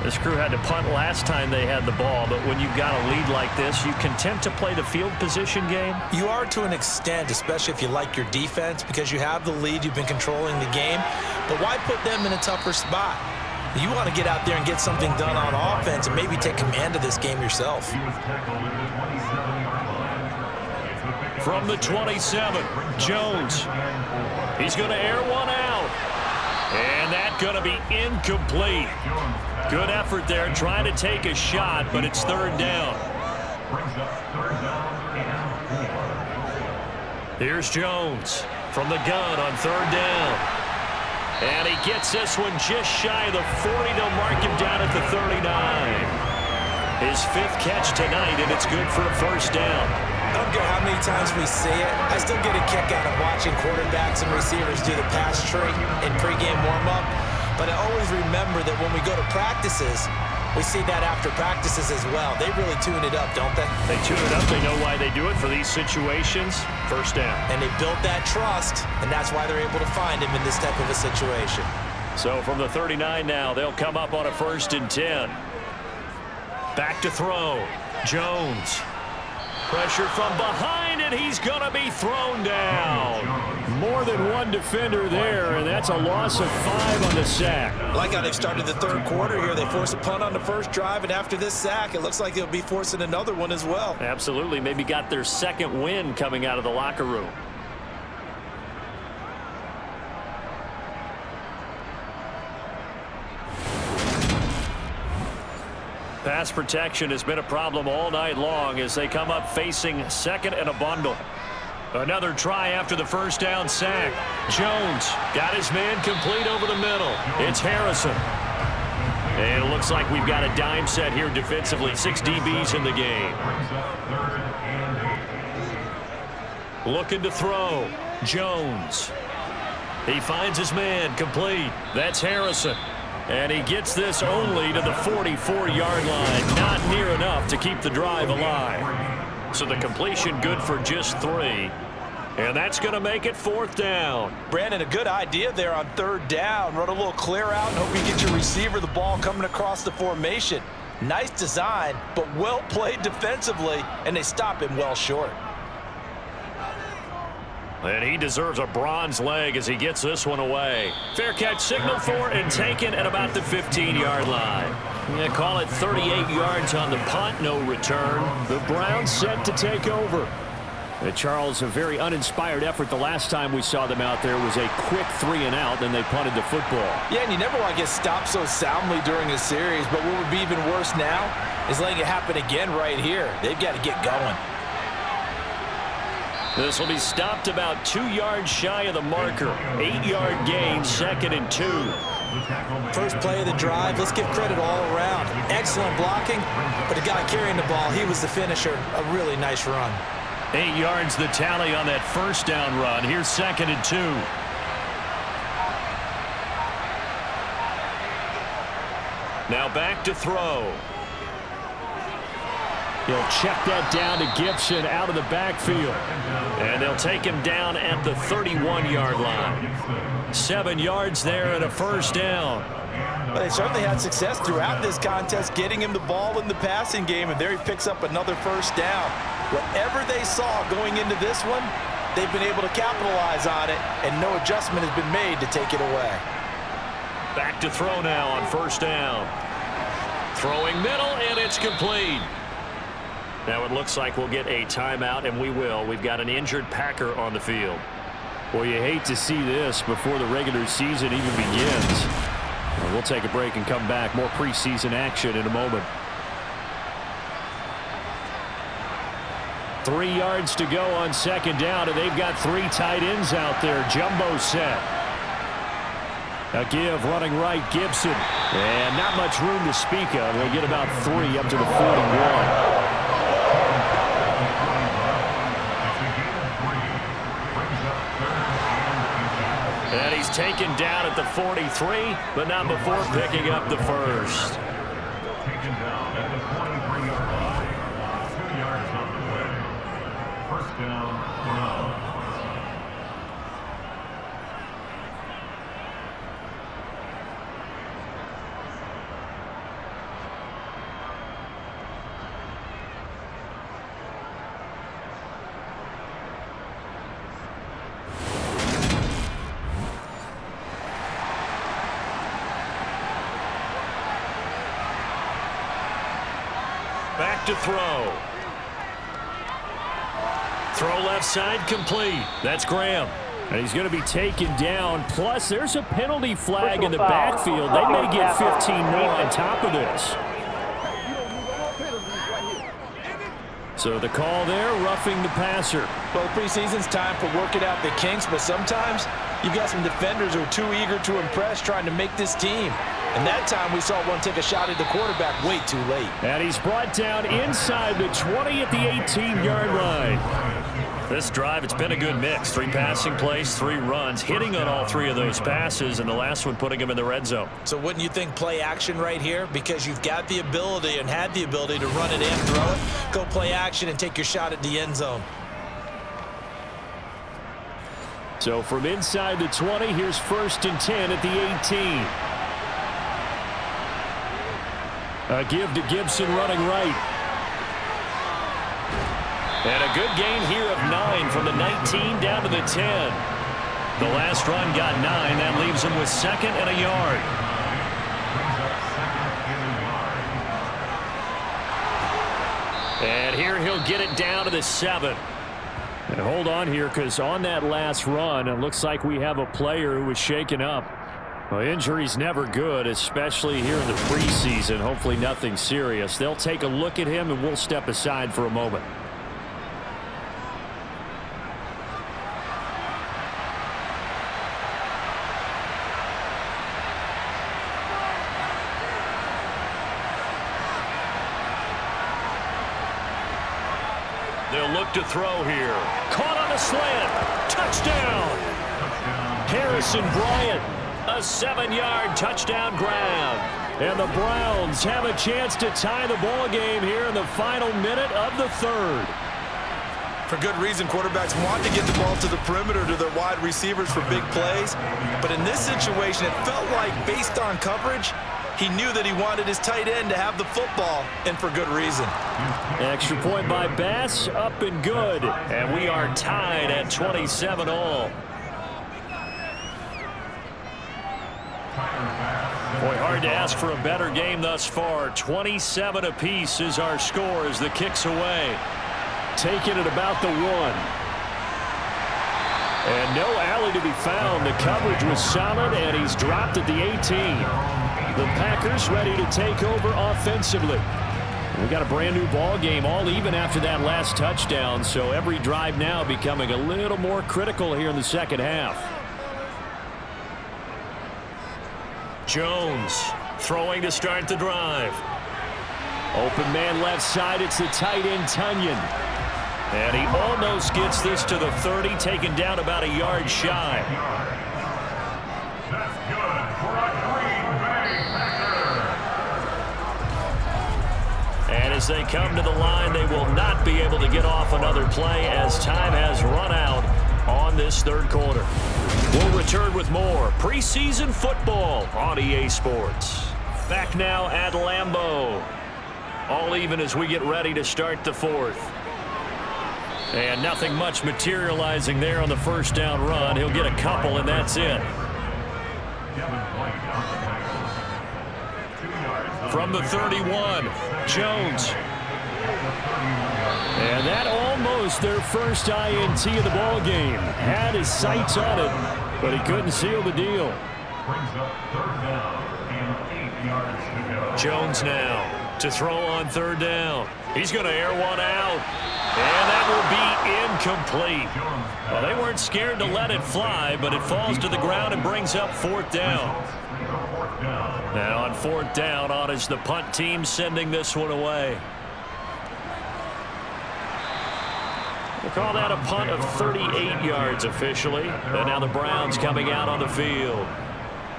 This crew had to punt last time they had the ball, but when you've got a lead like this, you can tend to play the field position game. You are to an extent, especially if you like your defense, because you have the lead, you've been controlling the game. But why put them in a tougher spot? You want to get out there and get something done on offense and maybe take command of this game yourself. From the 27, Jones. He's going to air one out. And that's going to be incomplete. Good effort there, trying to take a shot, but it's third down. Here's Jones from the gun on third down. And he gets this one just shy of the 40. They'll mark him down at the 39. His 5th catch tonight, and it's good for a first down. I don't care how many times we see it. I still get a kick out of watching quarterbacks and receivers do the pass tree in pregame warm-up. But I always remember that when we go to practices, we see that after practices as well. They really tune it up, don't they? They tune it up. They know why they do it for these situations. First down. And they built that trust, and that's why they're able to find him in this type of a situation. So from the 39 now, they'll come up on a 1st and 10. Back to throw. Jones. Pressure from behind, and he's going to be thrown down. More than one defender there, and that's a loss of 5 on the sack. I like how they've started the third quarter here. They force a punt on the first drive, and after this sack, it looks like they'll be forcing another one as well. Absolutely. Maybe got their 2nd win coming out of the locker room. Pass protection has been a problem all night long as they come up facing 2nd and a bundle. Another try after the first down sack. Jones got his man complete over the middle. It's Harrison. And it looks like we've got a dime set here defensively. 6 DBs in the game. Looking to throw. Jones. He finds his man complete. That's Harrison. And he gets this only to the 44-yard line. Not near enough to keep the drive alive. So the completion good for just 3. And that's going to make it 4th down. Brandon, a good idea there on 3rd down. Run a little clear out and hope you get your receiver the ball coming across the formation. Nice design, but well played defensively, and they stop him well short. And he deserves a bronze leg as he gets this one away. Fair catch signaled for and taken at about the 15-yard line. Yeah, call it 38 yards on the punt, no return. The Browns set to take over. Charles, a very uninspired effort. The last time we saw them out there was a quick 3-and-out, then they punted the football. Yeah, and you never want to get stopped so soundly during a series, but what would be even worse now is letting it happen again right here. They've got to get going. This will be stopped about 2 yards shy of the marker. 8-yard gain, 2nd and 2. First play of the drive. Let's give credit all around. Excellent blocking, but the guy carrying the ball, he was the finisher. A really nice run. 8 yards the tally on that first down run. Here's 2nd and 2. Now back to throw. He'll check that down to Gibson out of the backfield. And they'll take him down at the 31-yard line. 7 yards there and a first down. But they certainly had success throughout this contest getting him the ball in the passing game, and there he picks up another first down. Whatever they saw going into this one, they've been able to capitalize on it, and no adjustment has been made to take it away. Back to throw now on first down. Throwing middle, and it's complete. Now it looks like we'll get a timeout, and we will. We've got an injured Packer on the field. Well, you hate to see this before the regular season even begins. We'll take a break and come back. More preseason action in a moment. 3 yards to go on second down, and they've got 3 tight ends out there. Jumbo set. A give running right, Gibson. And not much room to speak of. They'll get about 3 up to the 41. And he's taken down at the 43, but not before picking up the first. Taken down at the 43-yard line. 2 yards on the play. First down, no. Back to throw. Throw left side complete. That's Graham. And he's going to be taken down. Plus, there's a penalty flag in the backfield. They may get 15 more on top of this. So the call there, roughing the passer. Well, preseason's time for working out the kinks, but sometimes you've got some defenders who are too eager to impress, trying to make this team. And that time we saw one take a shot at the quarterback way too late. And he's brought down inside the 20 at the 18-yard line. This drive, it's been a good mix. 3 passing plays, 3 runs, hitting on all 3 of those passes, and the last one putting him in the red zone. So wouldn't you think play action right here? Because you've got the ability and had the ability to run it and throw it. Go play action and take your shot at the end zone. So from inside the 20, here's 1st and 10 at the 18. A give to Gibson running right. And a good gain here of 9 from the 19 down to the 10. The last run got 9. That leaves him with 2nd and a yard. And here he'll get it down to the 7. And hold on here, because on that last run, it looks like we have a player who was shaken up. Well, injury's never good, especially here in the preseason. Hopefully nothing serious. They'll take a look at him, and we'll step aside for a moment. They'll look to throw here. Caught on a slant. Touchdown. Harrison Bryant. A 7-yard touchdown grab. And the Browns have a chance to tie the ball game here in the final minute of the 3rd. For good reason, quarterbacks want to get the ball to the perimeter to their wide receivers for big plays. But in this situation, it felt like, based on coverage, he knew that he wanted his tight end to have the football, and for good reason. Extra point by Bass, up and good. And we are tied at 27 all. Boy, hard to ask for a better game thus far. 27 apiece is our score as the kick's away. Taking it about the 1. And no alley to be found. The coverage was solid, and he's dropped at the 18. The Packers ready to take over offensively. We got a brand new ball game, all even after that last touchdown, so every drive now becoming a little more critical here in the second half. Jones throwing to start the drive. Open man left side, it's the tight end Tunyon. And he almost gets this to the 30, taken down about a yard shy. That's good for a Green Bay Packer. And as they come to the line, they will not be able to get off another play as time has run out on this 3rd quarter. We'll return with more preseason football on EA Sports. Back now at Lambeau. All even as we get ready to start the 4th. And nothing much materializing there on the 1st down run. He'll get a couple, and that's it. From the 31, Jones. And that almost their first INT of the ball game. Had his sights on it, but he couldn't seal the deal. Brings up 3rd down and 8 yards to go. Jones now to throw on 3rd down. He's going to air one out. And that will be incomplete. Well, they weren't scared to let it fly, but it falls to the ground and brings up 4th down. Now on 4th down, on is the punt team sending this one away. We'll call that a punt of 38 yards officially. And now the Browns coming out on the field.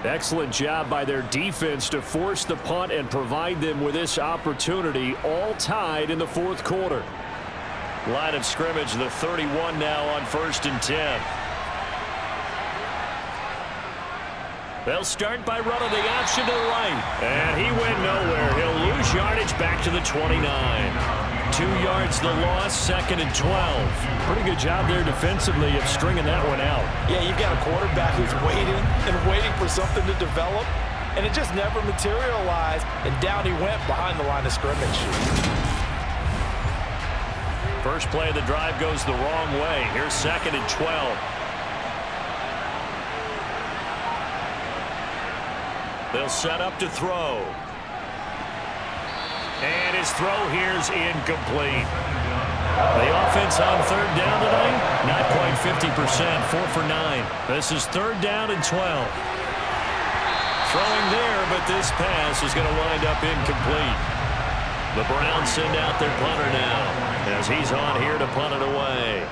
Excellent job by their defense to force the punt and provide them with this opportunity, all tied in the 4th quarter. Line of scrimmage, the 31 now on 1st and 10. They'll start by running the option to the right. And he went nowhere. He'll lose yardage back to the 29. 2 yards the loss, 2nd and 12. Pretty good job there defensively of stringing that one out. Yeah, you've got a quarterback who's waiting for something to develop, and it just never materialized, and down he went behind the line of scrimmage. First play of the drive goes the wrong way. Here's 2nd and 12. They'll set up to throw. And his throw here's incomplete. The offense on third down tonight, not quite 50%, 4 for 9. This is third down and 12. Throwing there, but this pass is going to wind up incomplete. The Browns send out their punter now as he's on here to punt it away.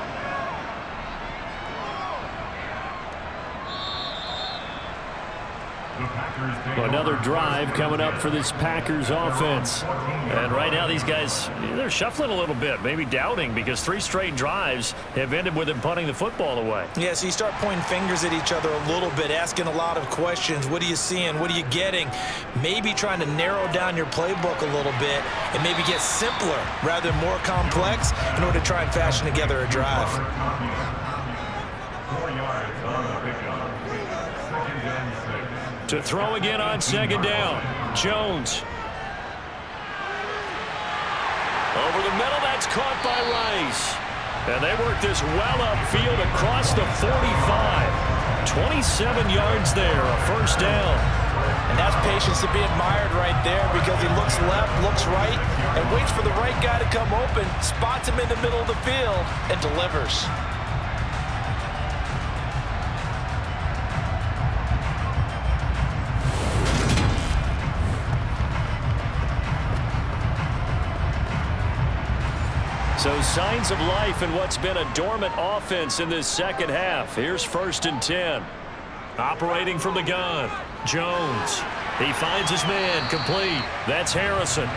Well, another drive coming up for this Packers offense. And right now these guys, they're shuffling a little bit, maybe doubting, because 3 straight drives have ended with them punting the football away. Yeah, so you start pointing fingers at each other a little bit, asking a lot of questions. What are you seeing? What are you getting? Maybe trying to narrow down your playbook a little bit and maybe get simpler rather than more complex in order to try and fashion together a drive. 4 yards on the pickup. Second and 6. To throw again on second down. Jones. Over the middle, that's caught by Rice. And they work this well upfield across the 45. 27 yards there, a first down. And that's patience to be admired right there, because he looks left, looks right, and waits for the right guy to come open, spots him in the middle of the field, and delivers. So signs of life in what's been a dormant offense in this second half. Here's 1st and 10. Operating from the gun, Jones. He finds his man, complete. That's Harrison.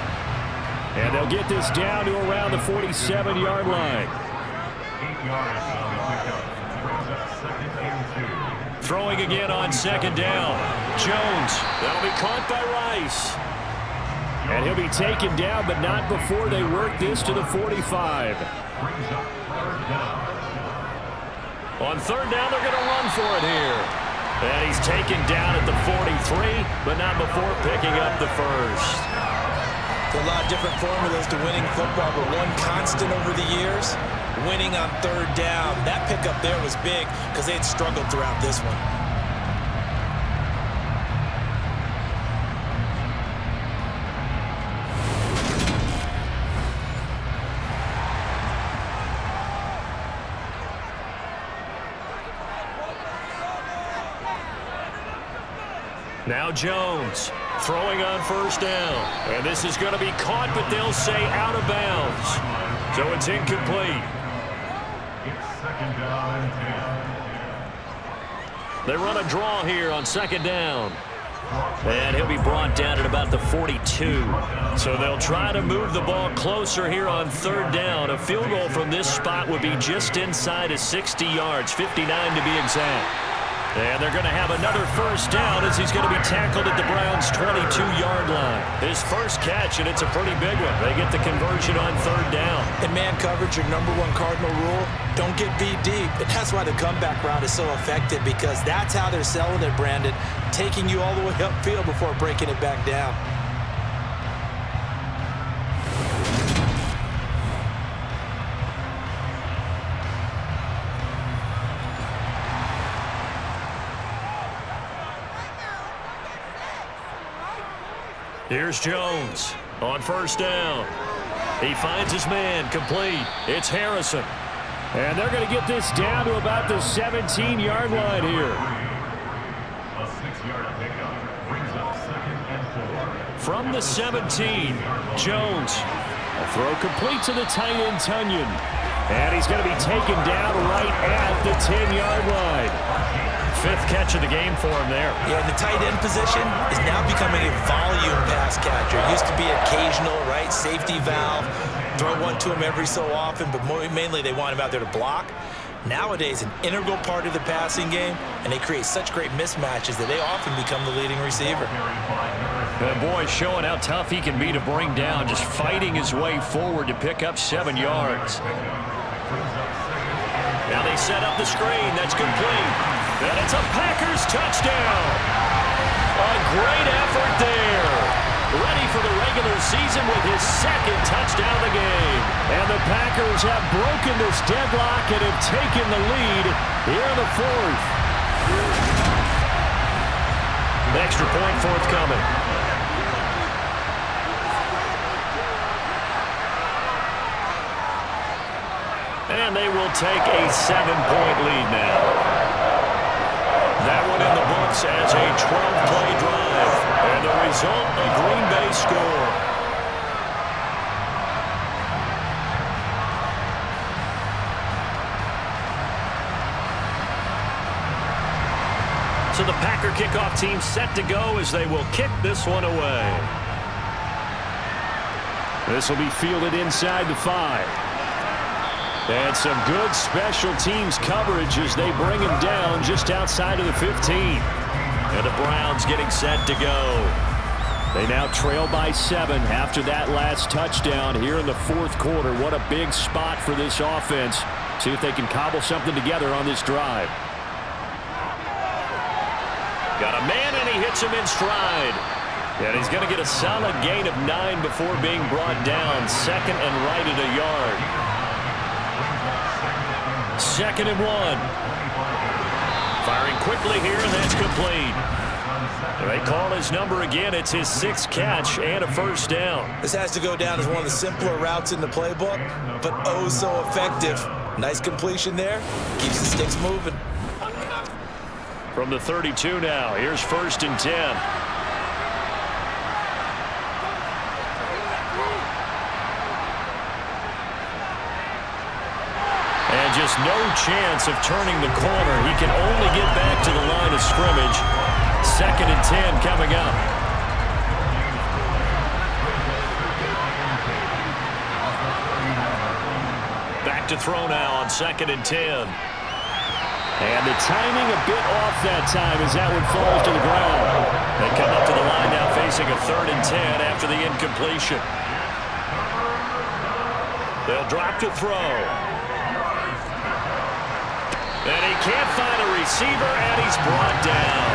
And they'll get this down to around the 47-yard line. 8 yards on the pickup. Brings up second and 2. Throwing again on second down. Jones. That'll be caught by Rice. And he'll be taken down, but not before they work this to the 45. Brings up third down. On third down, they're going to run for it here. And he's taken down at the 43, but not before picking up the first. A lot of different formulas to winning football, but one constant over the years, winning on third down. That pickup there was big because they had struggled throughout this one. Now Jones throwing on first down. And this is going to be caught, but they'll say out of bounds. So it's incomplete. It's second down and 10. They run a draw here on second down. And he'll be brought down at about the 42. So they'll try to move the ball closer here on third down. A field goal from this spot would be just inside of 60 yards, 59 to be exact. And they're going to have another first down as he's going to be tackled at the Browns' 22-yard line. His first catch, and it's a pretty big one. They get the conversion on third down. In man coverage, your number one cardinal rule, don't get beat deep. And that's why the comeback route is so effective, because that's how they're selling it, Brandon, taking you all the way upfield before breaking it back down. Here's Jones on first down. He finds his man, complete. It's Harrison. And they're going to get this down to about the 17-yard line here. A 6-yard pickup brings up second and 4. From the 17, Jones. A throw complete to the tight end, Tunyon. And he's going to be taken down right at the 10-yard line. 5th catch of the game for him there. Yeah, the tight end position is now becoming a volume pass catcher. It used to be occasional, right? Safety valve. Throw one to him every so often, but mainly they want him out there to block. Nowadays, an integral part of the passing game, and they create such great mismatches that they often become the leading receiver. That boy showing how tough he can be to bring down, just fighting his way forward to pick up 7 yards. Now they set up the screen. That's complete. And it's a Packers touchdown. A great effort there. Ready for the regular season with his 2nd touchdown of the game. And the Packers have broken this deadlock and have taken the lead here in the 4th. Extra point forthcoming. And they will take a 7-point lead now. That one in the books as a 12-play drive. And the result, a Green Bay score. So the Packer kickoff team set to go as they will kick this one away. This will be fielded inside the 5. And some good special teams coverage as they bring him down just outside of the 15. And the Browns getting set to go. They now trail by 7 after that last touchdown here in the fourth quarter. What a big spot for this offense. See if they can cobble something together on this drive. Got a man, and he hits him in stride. And he's going to get a solid gain of 9 before being brought down. Second and right at a yard. 2nd and 1. Firing quickly here, and that's complete. They call his number again. It's his 6th catch and a first down. This has to go down as one of the simpler routes in the playbook, but oh so effective. Nice completion there. Keeps the sticks moving. From the 32 now, here's 1st and 10. And just no chance of turning the corner. He can only get back to the line of scrimmage. 2nd and 10 coming up. Back to throw now on 2nd and 10. And the timing a bit off that time as that one falls to the ground. They come up to the line now facing a 3rd and 10 after the incompletion. They'll drop to throw. And he can't find a receiver, and he's brought down.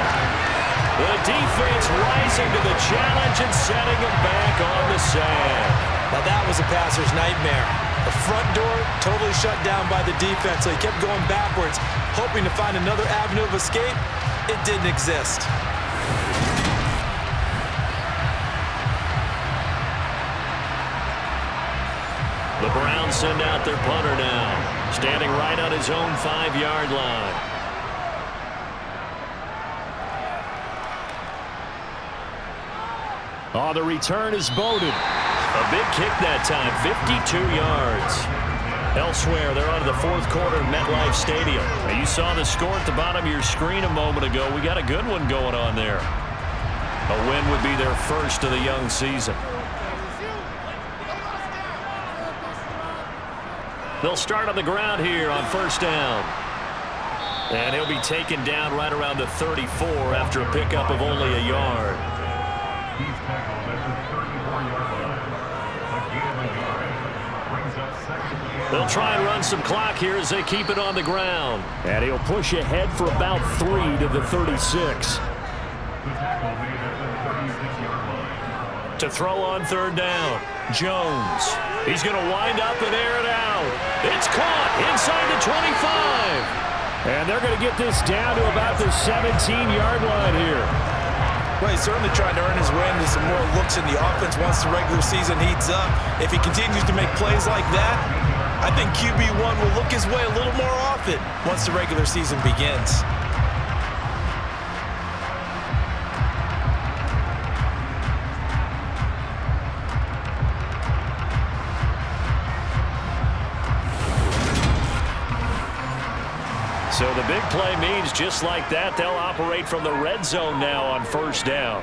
The defense rising to the challenge and setting him back on the sand. Now that was a passer's nightmare. The front door totally shut down by the defense, so he kept going backwards, hoping to find another avenue of escape. It didn't exist. The Browns send out their punter now, standing right on his own 5-yard line. Oh, the return is Bowden. A big kick that time, 52 yards. Elsewhere, they're on to the fourth quarter of MetLife Stadium. Now, you saw the score at the bottom of your screen a moment ago. We got a good one going on there. A win would be their first of the young season. They'll start on the ground here on 1st down. And he'll be taken down right around the 34 after a pickup of only a yard. He's tackled at the 34-yard line. A gain of a yard. Brings up 2nd and 10. They'll try and run some clock here as they keep it on the ground. And he'll push ahead for about 3 to the 36. The tackle made at the 36-yard line. To throw on 3rd down, Jones. He's going to wind up and air it out. It's caught inside the 25. And they're going to get this down to about the 17-yard line here. Well, he's certainly trying to earn his way into some more looks in the offense once the regular season heats up. If he continues to make plays like that, I think QB1 will look his way a little more often once the regular season begins. So the big play means just like that, they'll operate from the red zone now on 1st down.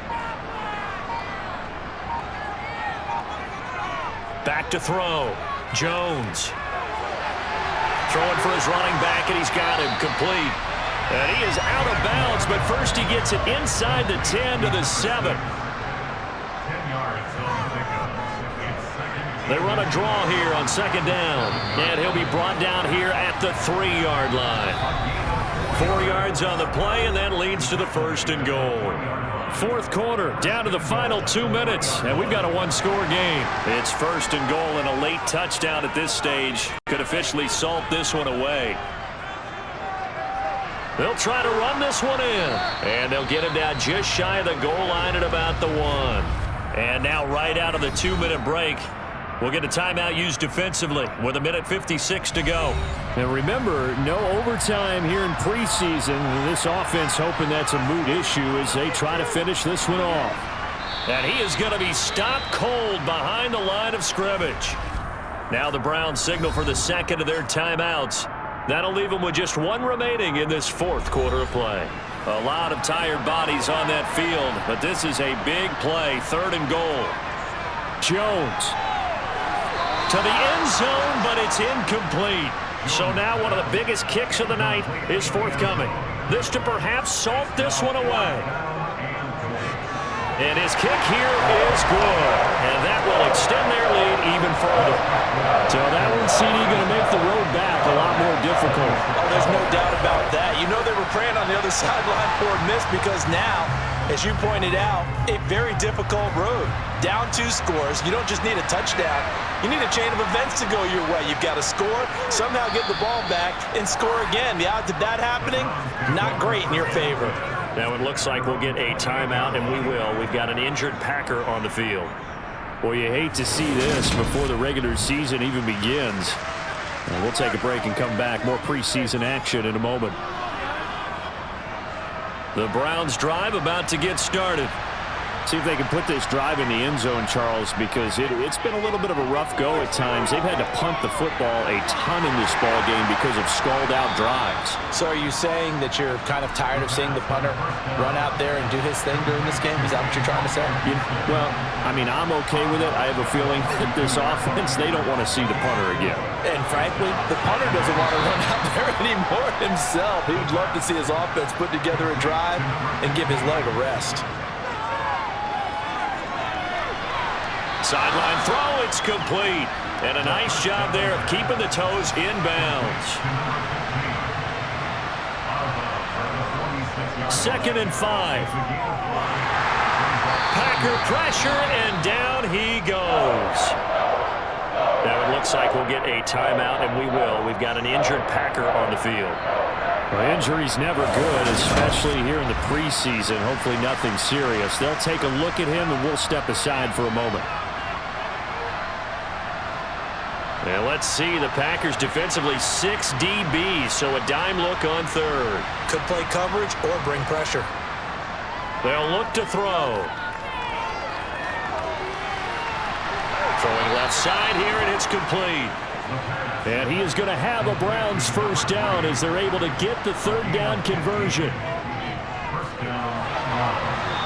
Back to throw. Jones. Throwing for his running back, and he's got him complete. And he is out of bounds, but first he gets it inside the 10 to the 7. 10 yards on the pickup. It's 2nd. They run a draw here on 2nd down, and he'll be brought down here at the 3-yard line. 4 yards on the play, and that leads to the 1st and goal. Fourth quarter, down to the final 2 minutes, and we've got a one-score game. It's 1st and goal, and a late touchdown at this stage could officially salt this one away. They'll try to run this one in. And they'll get him down just shy of the goal line at about the 1. And now right out of the 2-minute break, we'll get a timeout used defensively with 1:56 to go. And remember, no overtime here in preseason. This offense hoping that's a moot issue as they try to finish this one off. And he is going to be stopped cold behind the line of scrimmage. Now the Browns signal for the second of their timeouts. That'll leave them with just 1 remaining in this 4th quarter of play. A lot of tired bodies on that field, but this is a big play, 3rd and goal. Jones. To the end zone, but it's incomplete. So now one of the biggest kicks of the night is forthcoming. This to perhaps salt this one away. And his kick here is good. And that will extend their lead even further. So that one's CD going to make the road back a lot more difficult. Oh, there's no doubt about that. You know they were praying on the other sideline for a miss because now, as you pointed out, a very difficult road. Down 2 scores. You don't just need a touchdown. You need a chain of events to go your way. You've got to score, somehow get the ball back, and score again. The odds of that happening, not great in your favor. Now it looks like we'll get a timeout, and we will. We've got an injured Packer on the field. Well, you hate to see this before the regular season even begins. We'll take a break and come back. More preseason action in a moment. The Browns drive about to get started. See if they can put this drive in the end zone, Charles, because it's been a little bit of a rough go at times. They've had to punt the football a ton in this ball game because of stalled-out drives. So are you saying that you're kind of tired of seeing the punter run out there and do his thing during this game? Is that what you're trying to say? Well, I mean, I'm okay with it. I have a feeling that this offense, they don't want to see the punter again. And frankly, the punter doesn't want to run out there anymore himself. He would love to see his offense put together a drive and give his leg a rest. Sideline throw, it's complete. And a nice job there of keeping the toes inbounds. 2nd and 5. Packer pressure, and down he goes. Now it looks like we'll get a timeout, and we will. We've got an injured Packer on the field. Well, injury's never good, especially here in the preseason. Hopefully nothing serious. They'll take a look at him, and we'll step aside for a moment. And let's see, the Packers defensively 6 DBs, so a dime look on 3rd. Could play coverage or bring pressure. They'll look to throw. Throwing left side here, and it's complete. And he is going to have a Browns 1st down as they're able to get the 3rd down conversion.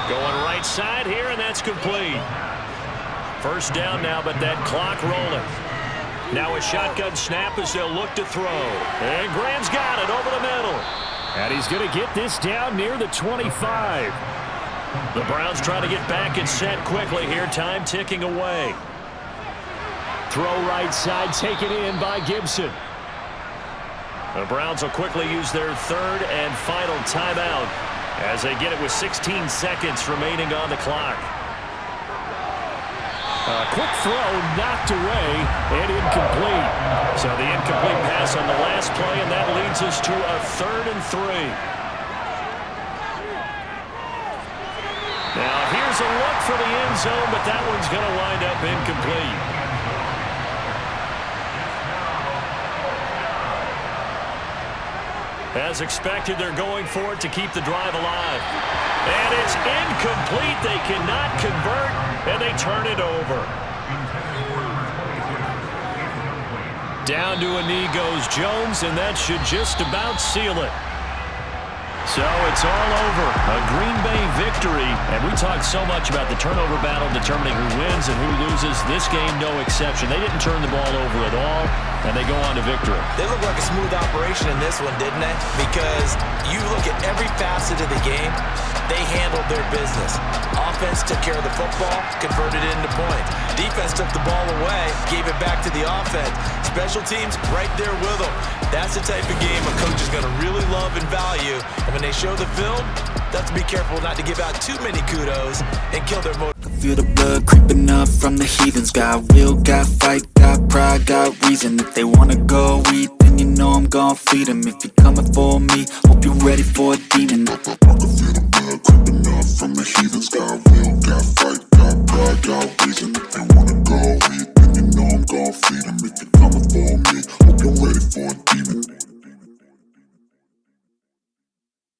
Going right side here, and that's complete. 1st down now, but that clock rolling. Now a shotgun snap as they'll look to throw. And Graham's got it over the middle. And he's going to get this down near the 25. The Browns trying to get back and set quickly here. Time ticking away. Throw right side taken in by Gibson. The Browns will quickly use their 3rd and final timeout as they get it with 16 seconds remaining on the clock. A quick throw knocked away and incomplete. So the incomplete pass on the last play, and that leads us to a 3rd and 3. Now here's a look for the end zone, but that one's going to wind up incomplete. As expected, they're going for it to keep the drive alive. And it's incomplete. They cannot convert, and they turn it over. Down to a knee goes Jones, and that should just about seal it. So it's all over. A Green Bay victory. And we talked so much about the turnover battle determining who wins and who loses. This game, no exception. They didn't turn the ball over at all, and they go on to victory. They look like a smooth operation in this one, didn't they? Because you look at every facet of the game, they handled their business. Offense took care of the football, converted it into points. Defense took the ball away, gave it back to the offense. Special teams right there with them. That's the type of game a coach is going to really love and value. And when they show the film, they have to be careful not to give out too many kudos and kill their motive. Feel the blood creeping up from the heathens. Got will, got fight, got pride, got reason. If they wanna go eat, then you know I'm gon' feed him. If you're coming for me, hope you're ready for a demon. I can feel the blood creeping up from the heathen sky.